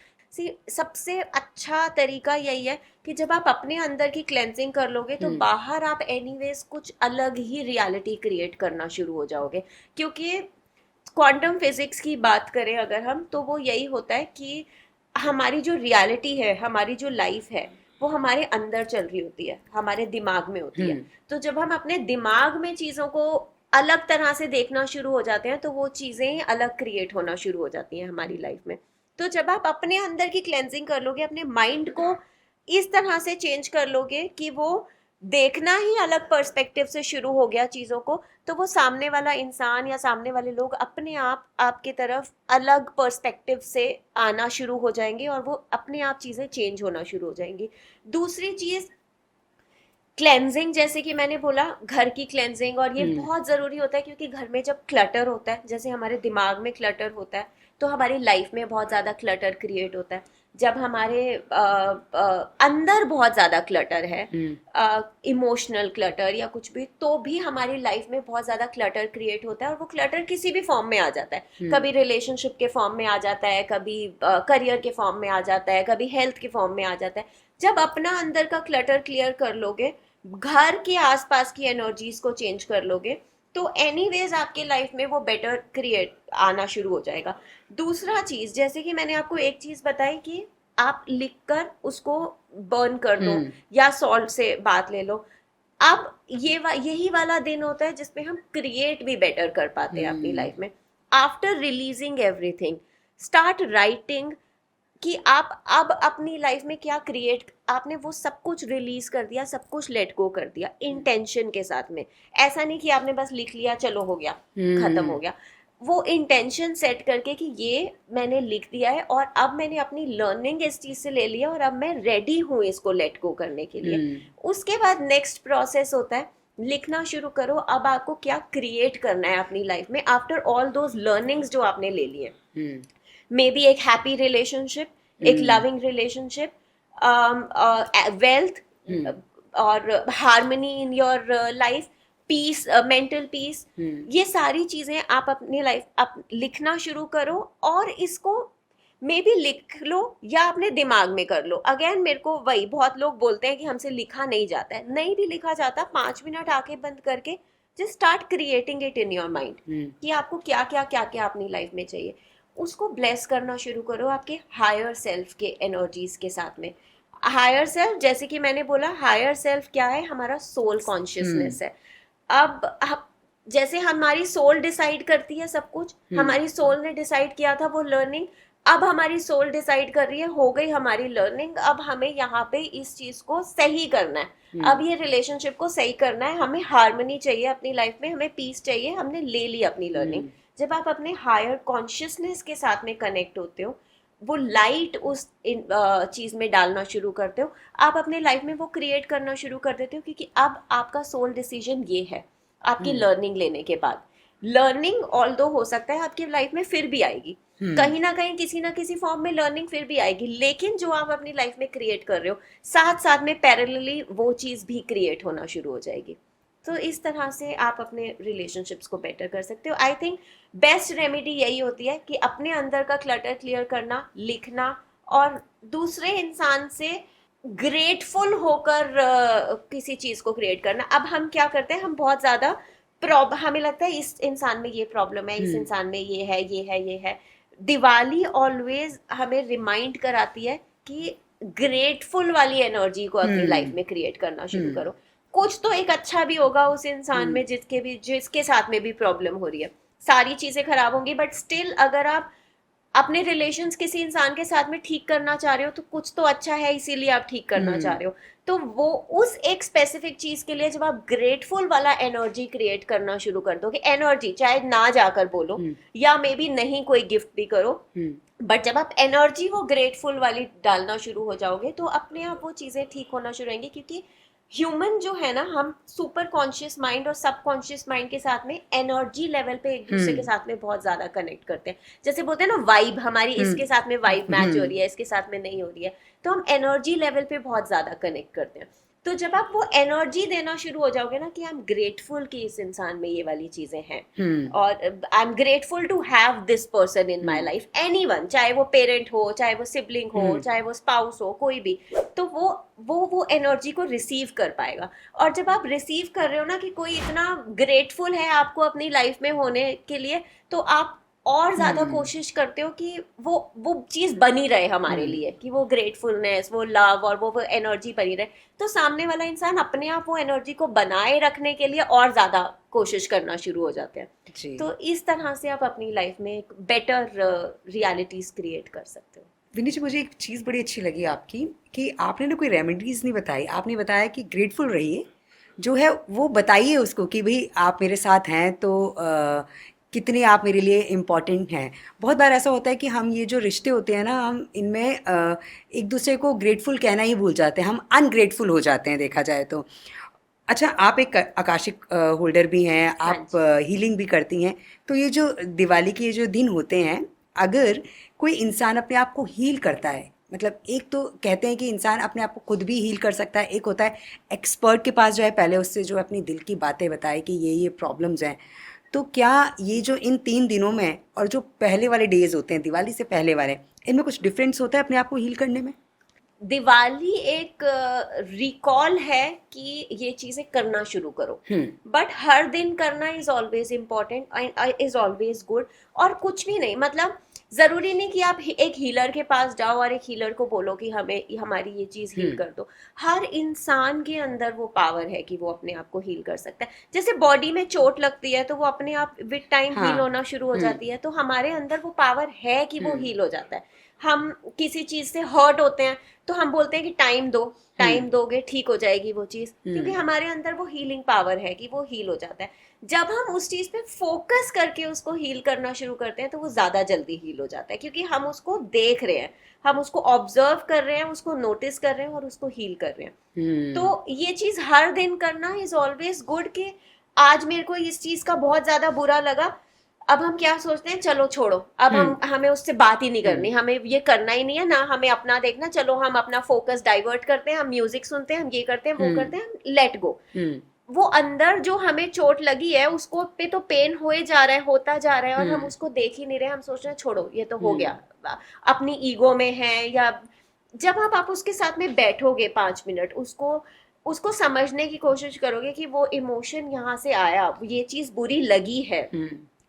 Speaker 1: सबसे अच्छा तरीका यही है कि जब आप अपने अंदर की क्लेंजिंग कर लोगे तो बाहर आप एनीवेज कुछ अलग ही रियलिटी क्रिएट करना शुरू हो जाओगे। क्योंकि क्वांटम फिजिक्स की बात करें अगर हम, तो वो यही होता है कि हमारी जो रियलिटी है, हमारी जो लाइफ है, वो हमारे अंदर चल रही होती है, हमारे दिमाग में होती है। तो जब हम अपने दिमाग में चीज़ों को अलग तरह से देखना शुरू हो जाते हैं तो वो चीज़ें अलग क्रिएट होना शुरू हो जाती हैं हमारी लाइफ में। तो जब आप अपने अंदर की क्लेंजिंग कर लोगे, अपने माइंड को इस तरह से चेंज कर लोगे कि वो देखना ही अलग पर्सपेक्टिव से शुरू हो गया चीज़ों को, तो वो सामने वाला इंसान या सामने वाले लोग अपने आप आपकी तरफ अलग पर्सपेक्टिव से आना शुरू हो जाएंगे और वो अपने आप चीज़ें चेंज होना शुरू हो जाएंगी। दूसरी चीज़ क्लेंजिंग, जैसे कि मैंने बोला घर की क्लेंजिंग, और ये बहुत ज़रूरी होता है क्योंकि घर में जब क्लटर होता है, जैसे हमारे दिमाग में क्लटर होता है तो हमारी लाइफ में बहुत ज़्यादा क्लटर क्रिएट होता है। जब हमारे अंदर बहुत ज़्यादा क्लटर है, इमोशनल क्लटर या कुछ भी, तो भी हमारी लाइफ में बहुत ज़्यादा क्लटर क्रिएट होता है, और वो क्लटर किसी भी फॉर्म में आ जाता है। कभी रिलेशनशिप के फॉर्म में आ जाता है, कभी करियर के फॉर्म में आ जाता है, कभी हेल्थ के फॉर्म में आ जाता है। जब अपना अंदर का क्लटर क्लियर कर लोगे, घर के आसपास की एनर्जीज को चेंज कर लोगे, तो एनीवेज आपके लाइफ में वो बेटर क्रिएट आना शुरू हो जाएगा। दूसरा चीज़, जैसे कि मैंने आपको एक चीज़ बताई कि आप लिखकर उसको बर्न कर दो या सॉल्ट से बात ले लो। अब यही वाला दिन होता है जिसमें हम क्रिएट भी बेटर कर पाते हैं अपनी लाइफ में। After releasing everything, start writing कि आप अब अपनी लाइफ में क्या क्रिएट, आपने वो सब कुछ रिलीज कर दिया, सब कुछ लेट गो कर दिया इंटेंशन के साथ में। ऐसा नहीं कि आपने बस लिख लिया चलो हो गया खत्म हो गया। वो इंटेंशन सेट करके कि ये मैंने लिख दिया है और अब मैंने अपनी लर्निंग इस चीज़ से ले लिया और अब मैं रेडी हूँ इसको लेट गो करने के लिए। उसके बाद नेक्स्ट प्रोसेस होता है लिखना शुरू करो। अब आपको क्या क्रिएट करना है अपनी लाइफ में आफ्टर ऑल दोज लर्निंग्स जो आपने ले लिए। मे बी एक हैप्पी रिलेशनशिप, एक लविंग रिलेशनशिप, वेल्थ और harmony in your life, peace, mental peace, ये सारी चीजें आप अपनी लाइफ आप लिखना शुरू करो और इसको मे बी लिख लो या अपने दिमाग में कर लो। अगेन मेरे को वही, बहुत लोग बोलते हैं कि हमसे लिखा नहीं जाता है, नहीं भी लिखा जाता। 5 मिनट आंखें बंद करके just start creating it in your mind कि आपको क्या क्या अपनी लाइफ में चाहिए। उसको ब्लेस करना शुरू करो आपके हायर सेल्फ के एनर्जीज के साथ में। हायर सेल्फ, जैसे कि मैंने बोला, हायर सेल्फ क्या है? हमारा सोल कॉन्शियसनेस है। अब जैसे हमारी सोल डिसाइड करती है सब कुछ, हमारी सोल ने डिसाइड किया था वो लर्निंग, अब हमारी सोल डिसाइड कर रही है, हो गई हमारी लर्निंग, अब हमें यहाँ पे इस चीज को सही करना है, अब ये रिलेशनशिप को सही करना है, हमें हार्मनी चाहिए अपनी लाइफ में, हमें पीस चाहिए, हमने ले ली अपनी लर्निंग। जब आप अपने हायर कॉन्शियसनेस के साथ में कनेक्ट होते हो, वो लाइट उस चीज़ में डालना शुरू करते हो, आप अपने लाइफ में वो क्रिएट करना शुरू कर देते हो, क्योंकि अब आपका सोल डिसीजन ये है आपकी लर्निंग लेने के बाद। लर्निंग ऑल्दो हो सकता है आपकी लाइफ में फिर भी आएगी, कहीं ना कहीं किसी ना किसी फॉर्म में लर्निंग फिर भी आएगी, लेकिन जो आप अपनी लाइफ में क्रिएट कर रहे हो साथ साथ में पैरेलली वो चीज भी क्रिएट होना शुरू हो जाएगी। तो इस तरह से आप अपने रिलेशनशिप्स को बेटर कर सकते हो। आई थिंक बेस्ट रेमेडी यही होती है कि अपने अंदर का क्लटर क्लियर करना, लिखना, और दूसरे इंसान से ग्रेटफुल होकर किसी चीज को क्रिएट करना। अब हम क्या करते हैं, हम बहुत ज्यादा हमें लगता है इस इंसान में ये प्रॉब्लम है, इस इंसान में ये है, ये है, ये है। दिवाली ऑलवेज हमें रिमाइंड कराती है कि ग्रेटफुल वाली एनर्जी को अपनी लाइफ में क्रिएट करना शुरू करो। कुछ तो एक अच्छा भी होगा उस इंसान में जिसके साथ में भी प्रॉब्लम हो रही है। सारी चीजें खराब होंगी, बट स्टिल अगर आप अपने रिलेशंस किसी इंसान के साथ में ठीक करना चाह रहे हो तो कुछ तो अच्छा है, इसीलिए आप ठीक करना चाह रहे हो। तो वो उस एक स्पेसिफिक चीज के लिए जब आप ग्रेटफुल वाला एनर्जी क्रिएट करना शुरू कर दोगे, एनर्जी चाहे ना जाकर बोलो या मे बी नहीं कोई गिफ्ट भी करो, बट जब आप एनर्जी वो ग्रेटफुल वाली डालना शुरू हो जाओगे तो अपने आप वो चीजें ठीक होना शुरू होंगी। क्योंकि ह्यूमन जो है ना, हम सुपर कॉन्शियस माइंड और सब कॉन्शियस माइंड के साथ में एनर्जी लेवल पे एक दूसरे के साथ में बहुत ज्यादा कनेक्ट करते हैं। जैसे बोलते हैं ना वाइब, हमारी इसके साथ में वाइब मैच हो रही है, इसके साथ में नहीं हो रही है, तो हम एनर्जी लेवल पे बहुत ज्यादा कनेक्ट करते हैं। तो जब आप वो एनर्जी देना शुरू हो जाओगे ना कि आई एम ग्रेटफुल कि इस इंसान में ये वाली चीजें हैं, और I am grateful to have this person in my life, anyone, चाहे वो पेरेंट हो, चाहे वो सिबलिंग हो, चाहे वो स्पाउस हो, कोई भी, तो वो एनर्जी को रिसीव कर पाएगा। और जब आप रिसीव कर रहे हो ना कि कोई इतना ग्रेटफुल है आपको अपनी लाइफ में होने के लिए, तो आप और ज्यादा कोशिश करते हो कि वो चीज बनी रहे हमारे लिए, कि वो ग्रेटफुलनेस, वो लव और वो एनर्जी बनी रहे। तो सामने वाला इंसान अपने आप वो एनर्जी को बनाए रखने के लिए और ज्यादा कोशिश करना शुरू हो जाते हैं। तो इस तरह से आप अपनी लाइफ में एक बेटर रियलिटीज क्रिएट कर सकते हो।
Speaker 2: विनी जी, मुझे एक चीज़ बड़ी अच्छी लगी आपकी कि आपने ना कोई रेमेडीज नहीं बताई, आपने बताया कि ग्रेटफुल रहिए, जो है वो बताइए उसको कि भाई आप मेरे साथ हैं तो कितने आप मेरे लिए इम्पॉर्टेंट हैं। बहुत बार ऐसा होता है कि हम ये जो रिश्ते होते हैं ना, हम इनमें एक दूसरे को ग्रेटफुल कहना ही भूल जाते हैं, हम अनग्रेटफुल हो जाते हैं देखा जाए तो। अच्छा, आप एक आकाशिक होल्डर भी हैं, आप हीलिंग भी करती हैं, तो ये जो दिवाली के जो दिन होते हैं, अगर कोई इंसान अपने आप को हील करता है, मतलब एक तो कहते हैं कि इंसान अपने आप को खुद भी हील कर सकता है, एक होता है एक्सपर्ट के पास जो है पहले उससे जो अपनी दिल की बातें बताए कि ये प्रॉब्लम्स हैं, तो क्या ये जो इन 3 दिनों में और जो पहले वाले डेज होते हैं दिवाली से पहले वाले, इनमें कुछ डिफरेंस होता है अपने आप को हील करने में?
Speaker 1: दिवाली एक रिकॉल है कि ये चीजें करना शुरू करो, बट हर दिन करना is always important and is always good. और कुछ भी नहीं, मतलब जरूरी नहीं कि आप एक हीलर के पास जाओ और एक हीलर को बोलो कि हमें हमारी ये चीज हील कर दो। हर इंसान के अंदर वो पावर है कि वो अपने आप को हील कर सकता है। जैसे बॉडी में चोट लगती है तो वो अपने आप विद टाइम हील होना शुरू हो जाती है, तो हमारे अंदर वो पावर है कि वो हील हो जाता है। हम किसी चीज से हर्ट होते हैं तो हम बोलते हैं कि टाइम दो, टाइम दोगे ठीक हो जाएगी वो चीज, क्योंकि हमारे अंदर वो हीलिंग पावर है कि वो हील हो जाता है। जब हम उस चीज पे फोकस करके उसको हील करना शुरू करते हैं तो वो ज्यादा जल्दी हील हो जाता है, क्योंकि हम उसको देख रहे हैं, हम उसको ऑब्जर्व कर रहे हैं, उसको नोटिस कर रहे हैं और उसको हील कर रहे हैं। तो ये चीज हर दिन करना इज ऑलवेज गुड। कि आज मेरे को इस चीज का बहुत ज्यादा बुरा लगा, अब हम क्या सोचते हैं, चलो छोड़ो, अब हमें उससे बात ही नहीं करनी, हमें ये करना ही नहीं है ना, हमें अपना देखना, चलो हम अपना फोकस डाइवर्ट करते हैं, हम म्यूजिक सुनते हैं, हम ये करते हैं, वो करते हैं, हम लेट गो। वो अंदर जो हमें चोट लगी है उसको पे तो पेन होए जा रहा है, होता जा रहा है, और हम उसको देख ही नहीं रहे, हम सोच रहे हैं छोड़ो ये तो हो गया, अपनी ईगो में है। या जब आप उसके साथ में बैठोगे 5 मिनट, उसको समझने की कोशिश करोगे कि वो इमोशन यहाँ से आया, ये चीज बुरी लगी है,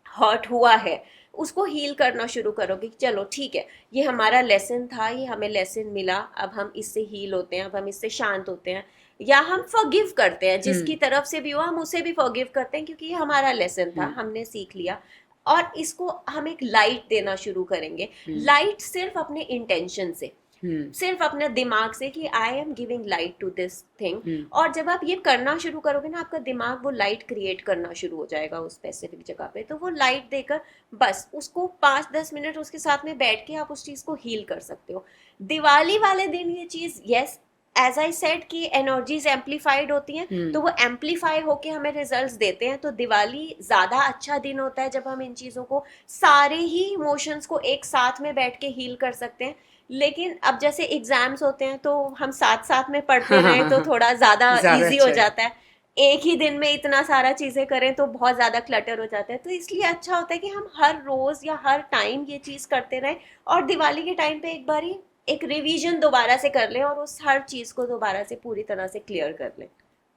Speaker 1: हर्ट हुआ है, उसको हील करना शुरू करोगे कि चलो ठीक है, ये हमारा लेसन था, ये हमें लेसन मिला, अब हम इससे हील होते हैं, अब हम इससे शांत होते हैं, या हम फॉरगिव करते हैं, जिसकी तरफ से भी हो हम उसे भी फॉरगिव करते हैं, क्योंकि ये हमारा लेसन था, हमने सीख लिया। और इसको हम एक लाइट देना शुरू करेंगे। लाइट सिर्फ अपने इंटेंशन से, सिर्फ अपने दिमाग से कि I am giving light to this thing. और जब आप ये करना शुरू करोगे ना, आपका दिमाग वो लाइट क्रिएट करना शुरू हो जाएगा उस स्पेसिफिक जगह पे। तो वो लाइट देकर बस उसको 5-10 मिनट उसके साथ में बैठ के आप उस चीज को हील कर सकते हो। दिवाली वाले दिन ये चीज यस एज आई सेड कि एनर्जीज एम्पलीफाइड होती हैं, तो वो एम्पलीफाई होके हमें रिजल्ट्स देते हैं। तो दिवाली ज़्यादा अच्छा दिन होता है जब हम इन चीज़ों को, सारे ही इमोशंस को एक साथ में बैठ के हील कर सकते हैं। लेकिन अब जैसे एग्जाम्स होते हैं तो हम साथ साथ में पढ़ते रहें तो थोड़ा ज़्यादा
Speaker 2: ज़्यादा
Speaker 1: ईजी
Speaker 2: अच्छा
Speaker 1: हो
Speaker 2: है।
Speaker 1: जाता है। एक ही दिन में इतना सारा चीज़ें करें तो बहुत ज़्यादा क्लटर हो जाता है। तो इसलिए अच्छा होता है कि हम हर रोज़ या हर टाइम ये चीज़ करते रहें, और दिवाली के टाइम पे एक बारी एक रिवीजन दोबारा से कर लें और उस हर चीज़ को दोबारा से पूरी तरह से क्लियर कर लें।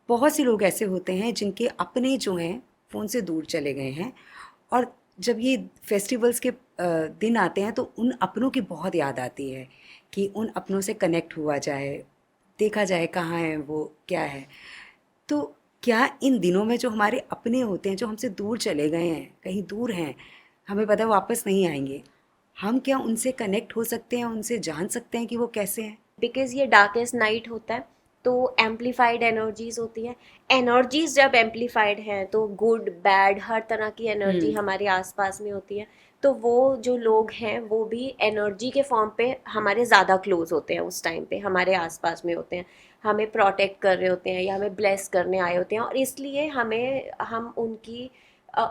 Speaker 2: बहुत से लोग ऐसे होते हैं जिनके अपने जो हैं फ़ोन से दूर चले गए हैं, और जब ये फेस्टिवल्स के दिन आते हैं तो उन अपनों की बहुत याद आती है कि उन अपनों से कनेक्ट हुआ जाए, देखा जाए कहाँ है वो, क्या है। तो क्या इन दिनों में जो हमारे अपने होते हैं, जो हमसे दूर चले गए हैं, कहीं दूर हैं, हमें पता है वापस नहीं आएंगे, हम क्या उनसे कनेक्ट हो सकते हैं, उनसे जान सकते हैं कि वो कैसे हैं?
Speaker 1: बिकॉज ये डार्केस्ट नाइट होता है तो एम्पलीफाइड एनर्जीज होती हैं। एनर्जीज जब एम्पलीफाइड हैं तो गुड बैड हर तरह की एनर्जी हमारे आसपास में होती है। तो वो जो लोग हैं वो भी एनर्जी के फॉर्म पे हमारे ज़्यादा क्लोज होते हैं, उस टाइम पे हमारे आसपास में होते हैं, हमें प्रोटेक्ट कर रहे होते हैं या हमें ब्लेस करने आए होते हैं। और इसलिए हम उनकी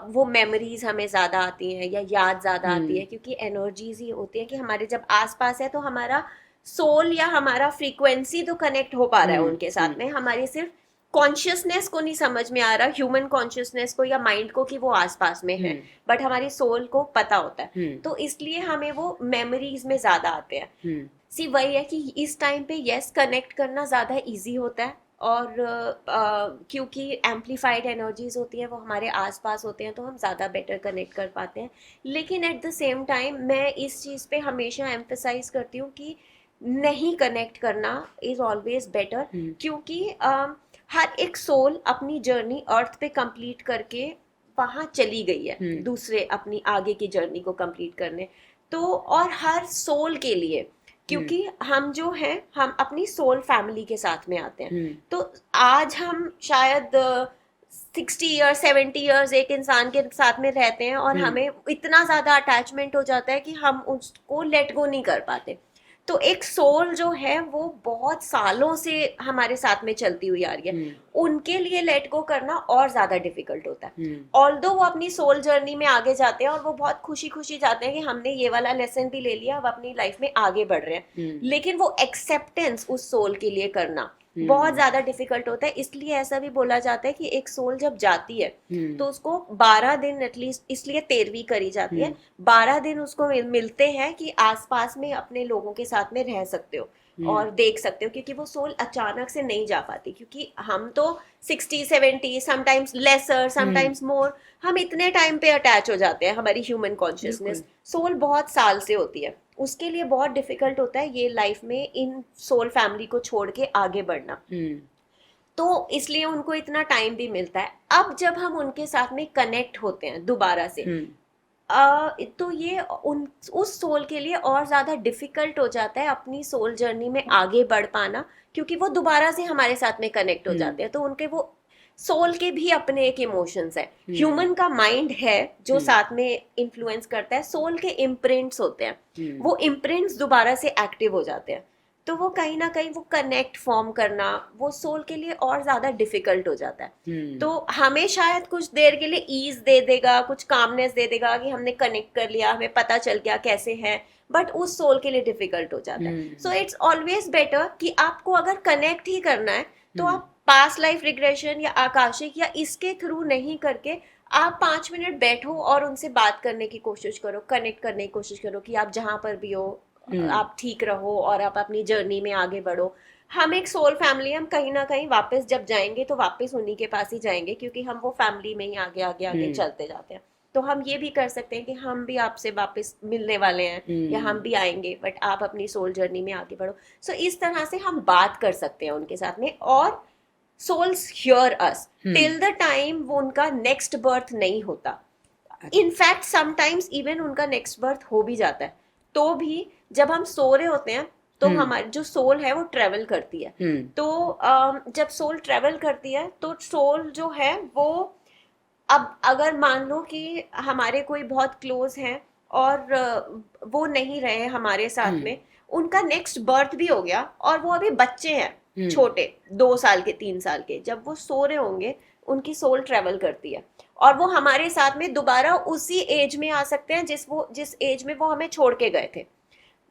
Speaker 1: वो मेमोरीज हमें ज़्यादा आती हैं या याद ज़्यादा आती है, क्योंकि एनर्जीज ही होती है कि हमारे जब आसपास है तो हमारा सोल या हमारा फ्रीक्वेंसी तो कनेक्ट हो पा रहा है उनके साथ में। हमारी सिर्फ कॉन्शियसनेस को नहीं समझ में आ रहा, ह्यूमन कॉन्शियसनेस को या माइंड को, कि वो आसपास में है, बट हमारी सोल को पता होता है। तो इसलिए हमें वो मेमोरीज में ज़्यादा आते हैं। सी वही है कि इस टाइम पे यस कनेक्ट करना ज़्यादा इजी होता है, और क्योंकि एम्पलीफाइड एनर्जीज होती हैं वो हमारे आसपास होते हैं तो हम ज़्यादा बेटर कनेक्ट कर पाते हैं। लेकिन एट द सेम टाइम मैं इस चीज़ पे हमेशा एम्फेसाइज करती हूँ कि नहीं कनेक्ट करना इज़ ऑलवेज बेटर, क्योंकि हर एक सोल अपनी जर्नी अर्थ पे कंप्लीट करके वहाँ चली गई है दूसरे अपनी आगे की जर्नी को कंप्लीट करने। तो और हर सोल के लिए, क्योंकि हम जो हैं हम अपनी सोल फैमिली के साथ में आते हैं। तो आज हम शायद 60 ईयर्स 70 ईयर्स एक इंसान के साथ में रहते हैं और हमें इतना ज़्यादा अटैचमेंट हो जाता है कि हम उसको लेट गो नहीं कर पाते। तो एक सोल जो है वो बहुत सालों से हमारे साथ में चलती हुई आ रही है, उनके लिए लेट गो करना और ज्यादा डिफिकल्ट होता है। ऑल्दो वो अपनी सोल जर्नी में आगे जाते हैं और वो बहुत खुशी खुशी जाते हैं कि हमने ये वाला लेसन भी ले लिया, अब अपनी लाइफ में आगे बढ़ रहे हैं, लेकिन वो एक्सेप्टेंस उस सोल के लिए करना बहुत ज्यादा डिफिकल्ट होता है। इसलिए ऐसा भी बोला जाता है कि एक सोल जब जाती है तो उसको 12 दिन एटलीस्ट, इसलिए 13वीं करी जाती है, 12 दिन उसको मिलते हैं कि आसपास में अपने लोगों के साथ में रह सकते हो और देख सकते हो, क्योंकि वो सोल अचानक से नहीं जा पाती। क्योंकि हम तो 60-70 समटाइम्स लेसर समटाइम्स मोर, हम इतने टाइम पे अटैच हो जाते हैं, हमारी ह्यूमन कॉन्शियसनेस। सोल बहुत साल से होती है, उसके लिए बहुत डिफिकल्ट होता है ये लाइफ में इन सोल फैमिली को छोड़ के आगे बढ़ना। तो इसलिए उनको इतना टाइम भी मिलता है। अब जब हम उनके साथ में कनेक्ट होते हैं दोबारा से, तो ये उस सोल के लिए और ज्यादा डिफिकल्ट हो जाता है अपनी सोल जर्नी में आगे बढ़ पाना, क्योंकि वो दोबारा से हमारे साथ में कनेक्ट हो जाते हैं। तो उनके वो सोल के भी अपने एक इमोशंस है, ह्यूमन का माइंड है जो साथ में इन्फ्लुएंस करता है, सोल के इम्प्रिंट्स होते हैं, वो इम्प्रिंट्स दोबारा से एक्टिव हो जाते हैं। तो वो कहीं ना कहीं वो कनेक्ट फॉर्म करना वो सोल के लिए और ज्यादा डिफिकल्ट हो जाता है। तो हमें शायद कुछ देर के लिए ईज दे देगा, कुछ कामनेस दे देगा कि हमने कनेक्ट कर लिया, हमें पता चल गया कैसे है, बट उस सोल के लिए डिफिकल्ट हो जाता है। सो इट्स ऑलवेज बेटर कि आपको अगर कनेक्ट ही करना है तो आप पास्ट लाइफ रिग्रेशन या आकाशिक या इसके थ्रू नहीं करके आप 5 मिनट बैठो और उनसे बात करने की कोशिश करो, कनेक्ट करने की कोशिश करो कि आप जहाँ पर भी हो आप ठीक रहो और आप अपनी जर्नी में आगे बढ़ो। हम एक सोल फैमिली, हम कहीं ना कहीं वापस जब जाएंगे तो वापस उन्हीं के पास ही जाएंगे, क्योंकि हम वो फैमिली में ही आगे आगे आगे चलते जाते हैं। तो हम ये भी कर सकते हैं कि हम भी आपसे वापस मिलने वाले हैं या हम भी आएंगे, बट आप अपनी सोल जर्नी में आगे बढ़ो। सो इस तरह से हम बात कर सकते हैं उनके साथ में, और souls hear us till the time वो उनका next birth नहीं होता। In fact sometimes even उनका next birth हो भी जाता है, तो भी जब हम सो रहे होते हैं तो हमारी जो सोल है वो ट्रेवल करती है। तो जब सोल ट्रेवल करती है तो सोल जो है वो, अब अगर मान लो कि हमारे कोई बहुत क्लोज हैं और वो नहीं रहे हमारे साथ में, उनका नेक्स्ट बर्थ भी हो गया और वो अभी बच्चे हैं, छोटे 2 साल के 3 साल के, जब वो सो रहे होंगे उनकी सोल ट्रेवल करती है और वो हमारे साथ में दोबारा उसी एज में आ सकते हैं जिस एज में वो हमें छोड़ के गए थे।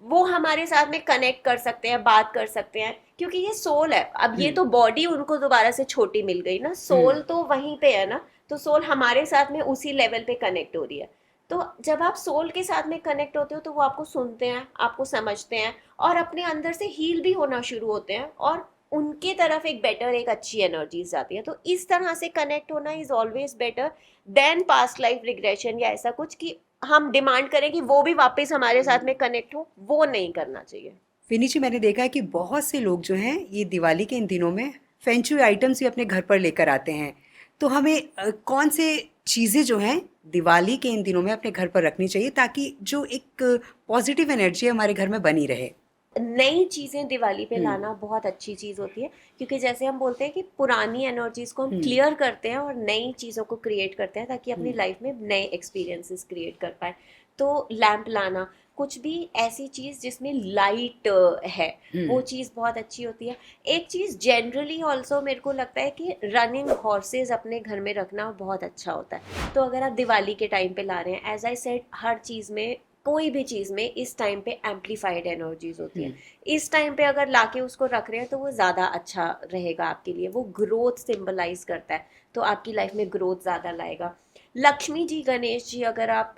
Speaker 1: वो हमारे साथ में कनेक्ट कर सकते हैं, बात कर सकते हैं, क्योंकि ये सोल है। अब ये तो बॉडी उनको दोबारा से छोटी मिल गई ना, सोल तो वहीं पे है ना, तो सोल हमारे साथ में उसी लेवल पे कनेक्ट हो रही है। तो जब आप सोल के साथ में कनेक्ट होते हो तो वो आपको सुनते हैं, आपको समझते हैं और अपने अंदर से हील भी होना शुरू होते हैं और उनके तरफ एक बेटर, एक अच्छी एनर्जी जाती है। तो इस तरह से कनेक्ट होना is always better than past life regression या ऐसा कुछ कि हम डिमांड करें कि वो भी वापस हमारे साथ में कनेक्ट हो, वो नहीं करना चाहिए।
Speaker 2: विनी जी, मैंने देखा है कि बहुत से लोग जो हैं ये दिवाली के इन दिनों में फेंचुई आइटम्स भी अपने घर पर लेकर आते हैं। तो हमें कौन से चीज़ें जो हैं दिवाली के इन दिनों में अपने घर पर रखनी चाहिए ताकि जो एक पॉजिटिव एनर्जी है हमारे घर में बनी रहे?
Speaker 1: नई चीजें दिवाली पे लाना बहुत अच्छी चीज होती है, क्योंकि जैसे हम बोलते हैं कि पुरानी एनर्जीज को हम क्लियर करते हैं और नई चीजों को क्रिएट करते हैं ताकि अपनी लाइफ में नए एक्सपीरियंसेस क्रिएट कर पाए। तो लैंप लाना, कुछ भी ऐसी चीज जिसमें लाइट है, वो चीज बहुत अच्छी होती है। एक चीज जनरली ऑल्सो मेरे को लगता है कि रनिंग हॉर्सेज अपने घर में रखना बहुत अच्छा होता है। तो अगर आप दिवाली के टाइम पे ला रहे हैं, एज आई सेड, हर चीज में, कोई भी चीज में इस टाइम पे एम्पलीफाइड एनर्जीज होती है। इस टाइम पे अगर लाके उसको रख रहे हैं तो वो ज्यादा अच्छा रहेगा आपके लिए। वो ग्रोथ सिंबलाइज करता है, तो आपकी लाइफ में ग्रोथ ज्यादा लाएगा। लक्ष्मी जी, गणेश जी अगर आप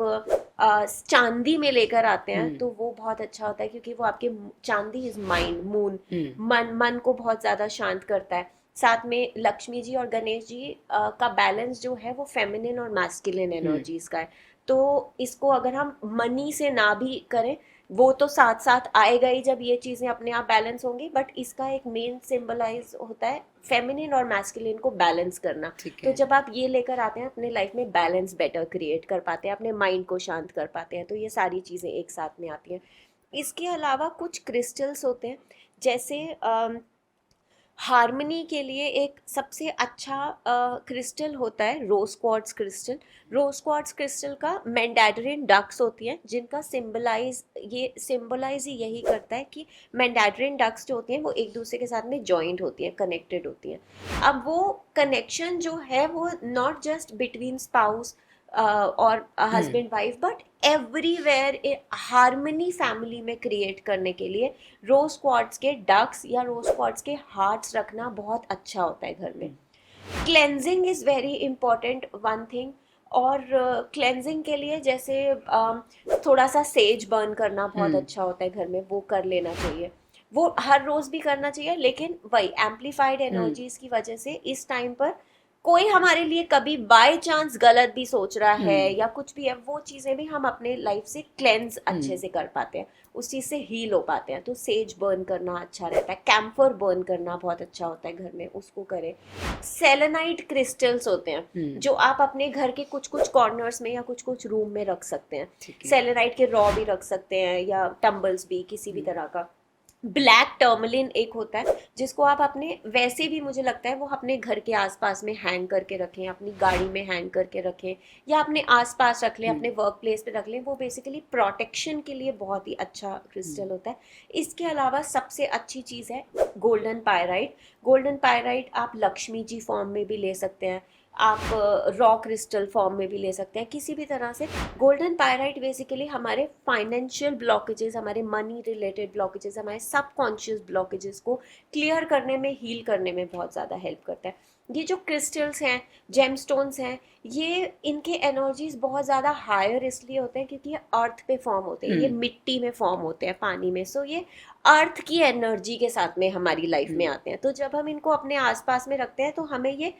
Speaker 1: चांदी में लेकर आते हैं तो वो बहुत अच्छा होता है, क्योंकि वो आपके, चांदी इज माइंड, मून, मन को बहुत ज्यादा शांत करता है। साथ में लक्ष्मी जी और गणेश जी का बैलेंस जो है वो फेमिनिन और मैस्कुलिन एनर्जीज का है। तो इसको अगर हम मनी से ना भी करें, वो तो साथ साथ आएगा ही जब ये चीजें अपने आप बैलेंस होंगी, बट इसका एक मेन सिंबलाइज होता है फेमिनिन और मैस्कुलिन को बैलेंस करना। तो जब आप ये लेकर आते हैं अपने लाइफ में बैलेंस बेटर क्रिएट कर पाते हैं, अपने माइंड को शांत कर पाते हैं। तो ये सारी चीजें एक साथ में आती हैं। इसके अलावा कुछ क्रिस्टल्स होते हैं, जैसे हार्मनी के लिए एक सबसे अच्छा क्रिस्टल होता है रोज क्वार्ट्ज क्रिस्टल। रोज क्वार्ट्ज क्रिस्टल का मैंडेरिन डक्स होती हैं, जिनका सिंबलाइज ही यही करता है कि मैंडेरिन डक्स जो होती हैं वो एक दूसरे के साथ में जॉइंट होती हैं, कनेक्टेड होती हैं। अब वो कनेक्शन जो है वो नॉट जस्ट बिटवीन स्पाउस और husband wife, but everywhere harmony family में क्रिएट करने के लिए रोज क्वार्ट्ज के डक्स या रोज क्वार्ट्ज के हार्ट्स रखना बहुत अच्छा होता है घर में। Cleansing is very important one thing. और क्लेंजिंग के लिए जैसे थोड़ा सा सेज बर्न करना बहुत अच्छा होता है घर में, वो कर लेना चाहिए। वो हर रोज भी करना चाहिए, लेकिन वही एम्पलीफाइड एनर्जीज की वजह से इस टाइम पर कोई हमारे लिए कभी बाय चांस गलत भी सोच रहा है या कुछ भी है, वो चीजें भी हम अपने लाइफ से क्लेंज अच्छे से कर पाते हैं, उस चीज से हील हो पाते हैं। तो सेज बर्न करना अच्छा रहता है, कैम्फर बर्न करना बहुत अच्छा होता है घर में, उसको करें। सेलेनाइट क्रिस्टल्स होते हैं जो आप अपने घर के कुछ कुछ कॉर्नर्स में या कुछ कुछ रूम में रख सकते हैं। सेलेनाइट के रॉ भी रख सकते हैं या टम्बल्स भी, किसी भी तरह का। ब्लैक टर्मलिन एक होता है जिसको आप अपने, वैसे भी मुझे लगता है वो अपने घर के आसपास में हैंग करके रखें, अपनी गाड़ी में हैंग करके रखें या अपने आसपास रख लें, अपने वर्क प्लेस पे रख लें। वो बेसिकली प्रोटेक्शन के लिए बहुत ही अच्छा क्रिस्टल होता है। इसके अलावा सबसे अच्छी चीज़ है गोल्डन पायराइट। गोल्डन पायराइट आप लक्ष्मी जी फॉर्म में भी ले सकते हैं, आप रॉ क्रिस्टल फॉर्म में भी ले सकते हैं, किसी भी तरह से। गोल्डन पायराइट बेसिकली हमारे फाइनेंशियल ब्लॉकेजेस, हमारे मनी रिलेटेड ब्लॉकेजेस, हमारे सबकॉन्शियस ब्लॉकेजेस को क्लियर करने में, हील करने में बहुत ज़्यादा हेल्प करता है। ये जो क्रिस्टल्स हैं, जेमस्टोन्स हैं, ये इनके एनर्जीज बहुत ज़्यादा हायर इसलिए होते हैं क्योंकि ये अर्थ पे फॉर्म होते हैं, ये मिट्टी में फॉर्म होते हैं, पानी में। सो ये अर्थ की एनर्जी के साथ में हमारी लाइफ में आते हैं। तो जब हम इनको अपने आसपास में रखते हैं तो हमें ये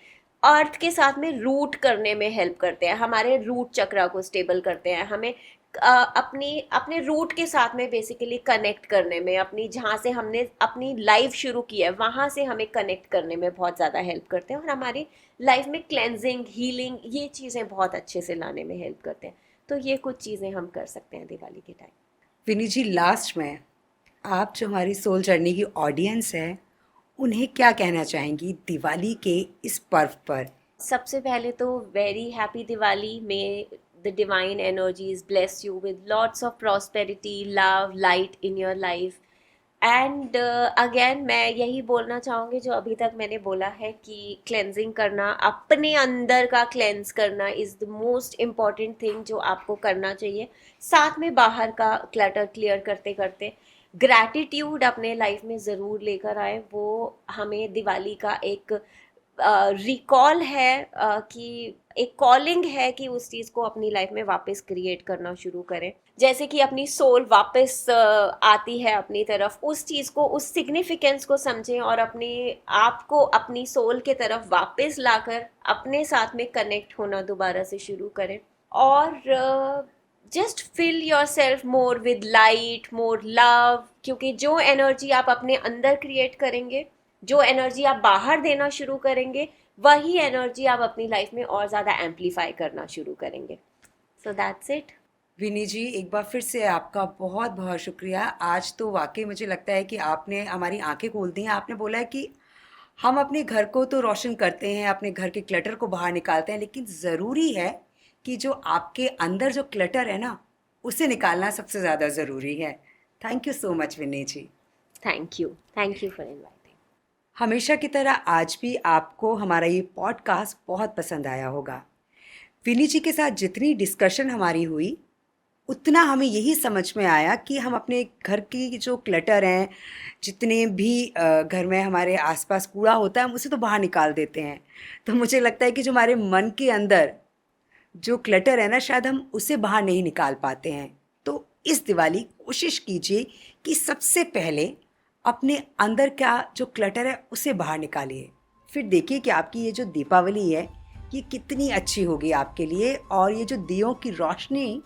Speaker 1: अर्थ के साथ में रूट करने में हेल्प करते हैं, हमारे रूट चक्रा को स्टेबल करते हैं, हमें अपने रूट के साथ में बेसिकली कनेक्ट करने में, अपनी जहाँ से हमने अपनी लाइफ शुरू की है वहाँ से हमें कनेक्ट करने में बहुत ज़्यादा हेल्प करते हैं और हमारी लाइफ में क्लेंजिंग, हीलिंग, ये चीज़ें बहुत अच्छे से लाने में हेल्प करते हैं। तो ये कुछ चीज़ें हम कर सकते हैं दिवाली के टाइम।
Speaker 2: विनी जी, लास्ट में आप जो हमारी सोल जर्नी की ऑडियंस है उन्हें क्या कहना चाहेंगी दिवाली के इस पर्व पर?
Speaker 1: सबसे पहले तो very happy Diwali. May the divine energies bless you with lots of prosperity, love, light in your life, and again मैं यही बोलना चाहूँगी जो अभी तक मैंने बोला है कि क्लेंजिंग करना, अपने अंदर का क्लेंज करना is the most important thing जो आपको करना चाहिए। साथ में बाहर का क्लटर क्लियर करते करते ग्रैटिट्यूड अपने लाइफ में ज़रूर लेकर आए। वो हमें दिवाली का एक रिकॉल है कि एक कॉलिंग है कि उस चीज़ को अपनी लाइफ में वापस क्रिएट करना शुरू करें। जैसे कि अपनी सोल वापस आती है अपनी तरफ, उस चीज़ को, उस सिग्निफिकेंस को समझें और अपने आप को अपनी सोल के तरफ वापस लाकर अपने साथ में कनेक्ट होना दोबारा से शुरू करें। और just fill yourself more with light, more love, क्योंकि जो एनर्जी आप अपने अंदर क्रिएट करेंगे, जो एनर्जी आप बाहर देना शुरू करेंगे, वही एनर्जी आप अपनी लाइफ में और ज़्यादा एम्पलीफाई करना शुरू करेंगे। So that's it.
Speaker 2: विनी जी, एक बार फिर से आपका बहुत बहुत शुक्रिया। आज तो वाकई मुझे लगता है कि आपने हमारी आंखें खोल दी हैं। आपने बोला है कि हम अपने घर को तो रोशन करते हैं, अपने घर के क्लटर को बाहर निकालते हैं, लेकिन ज़रूरी है कि जो आपके अंदर जो क्लटर है ना, उसे निकालना सबसे ज़्यादा ज़रूरी है। Thank you so much Vini ji.
Speaker 1: Thank you for inviting.
Speaker 2: हमेशा की तरह आज भी आपको हमारा ये पॉडकास्ट बहुत पसंद आया होगा। विनी जी के साथ जितनी डिस्कशन हमारी हुई, उतना हमें यही समझ में आया कि हम अपने घर की जो क्लटर हैं, जितने भी घर में हमारे आसपास कूड़ा होता है, हम उसे तो बाहर निकाल देते हैं। तो मुझे लगता है कि जो हमारे मन के अंदर जो क्लटर है ना, शायद हम उसे बाहर नहीं निकाल पाते हैं। तो इस दिवाली कोशिश कीजिए कि सबसे पहले अपने अंदर का जो क्लटर है उसे बाहर निकालिए। फिर देखिए कि आपकी ये जो दीपावली है ये कितनी अच्छी होगी आपके लिए, और ये जो दियों की रोशनी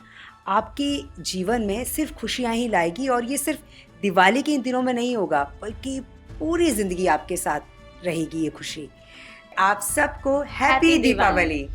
Speaker 2: आपके जीवन में सिर्फ खुशियाँ ही लाएगी। और ये सिर्फ दिवाली के इन दिनों में नहीं होगा, बल्कि पूरी ज़िंदगी आपके साथ रहेगी ये खुशी। आप सबको हैप्पी दीपावली।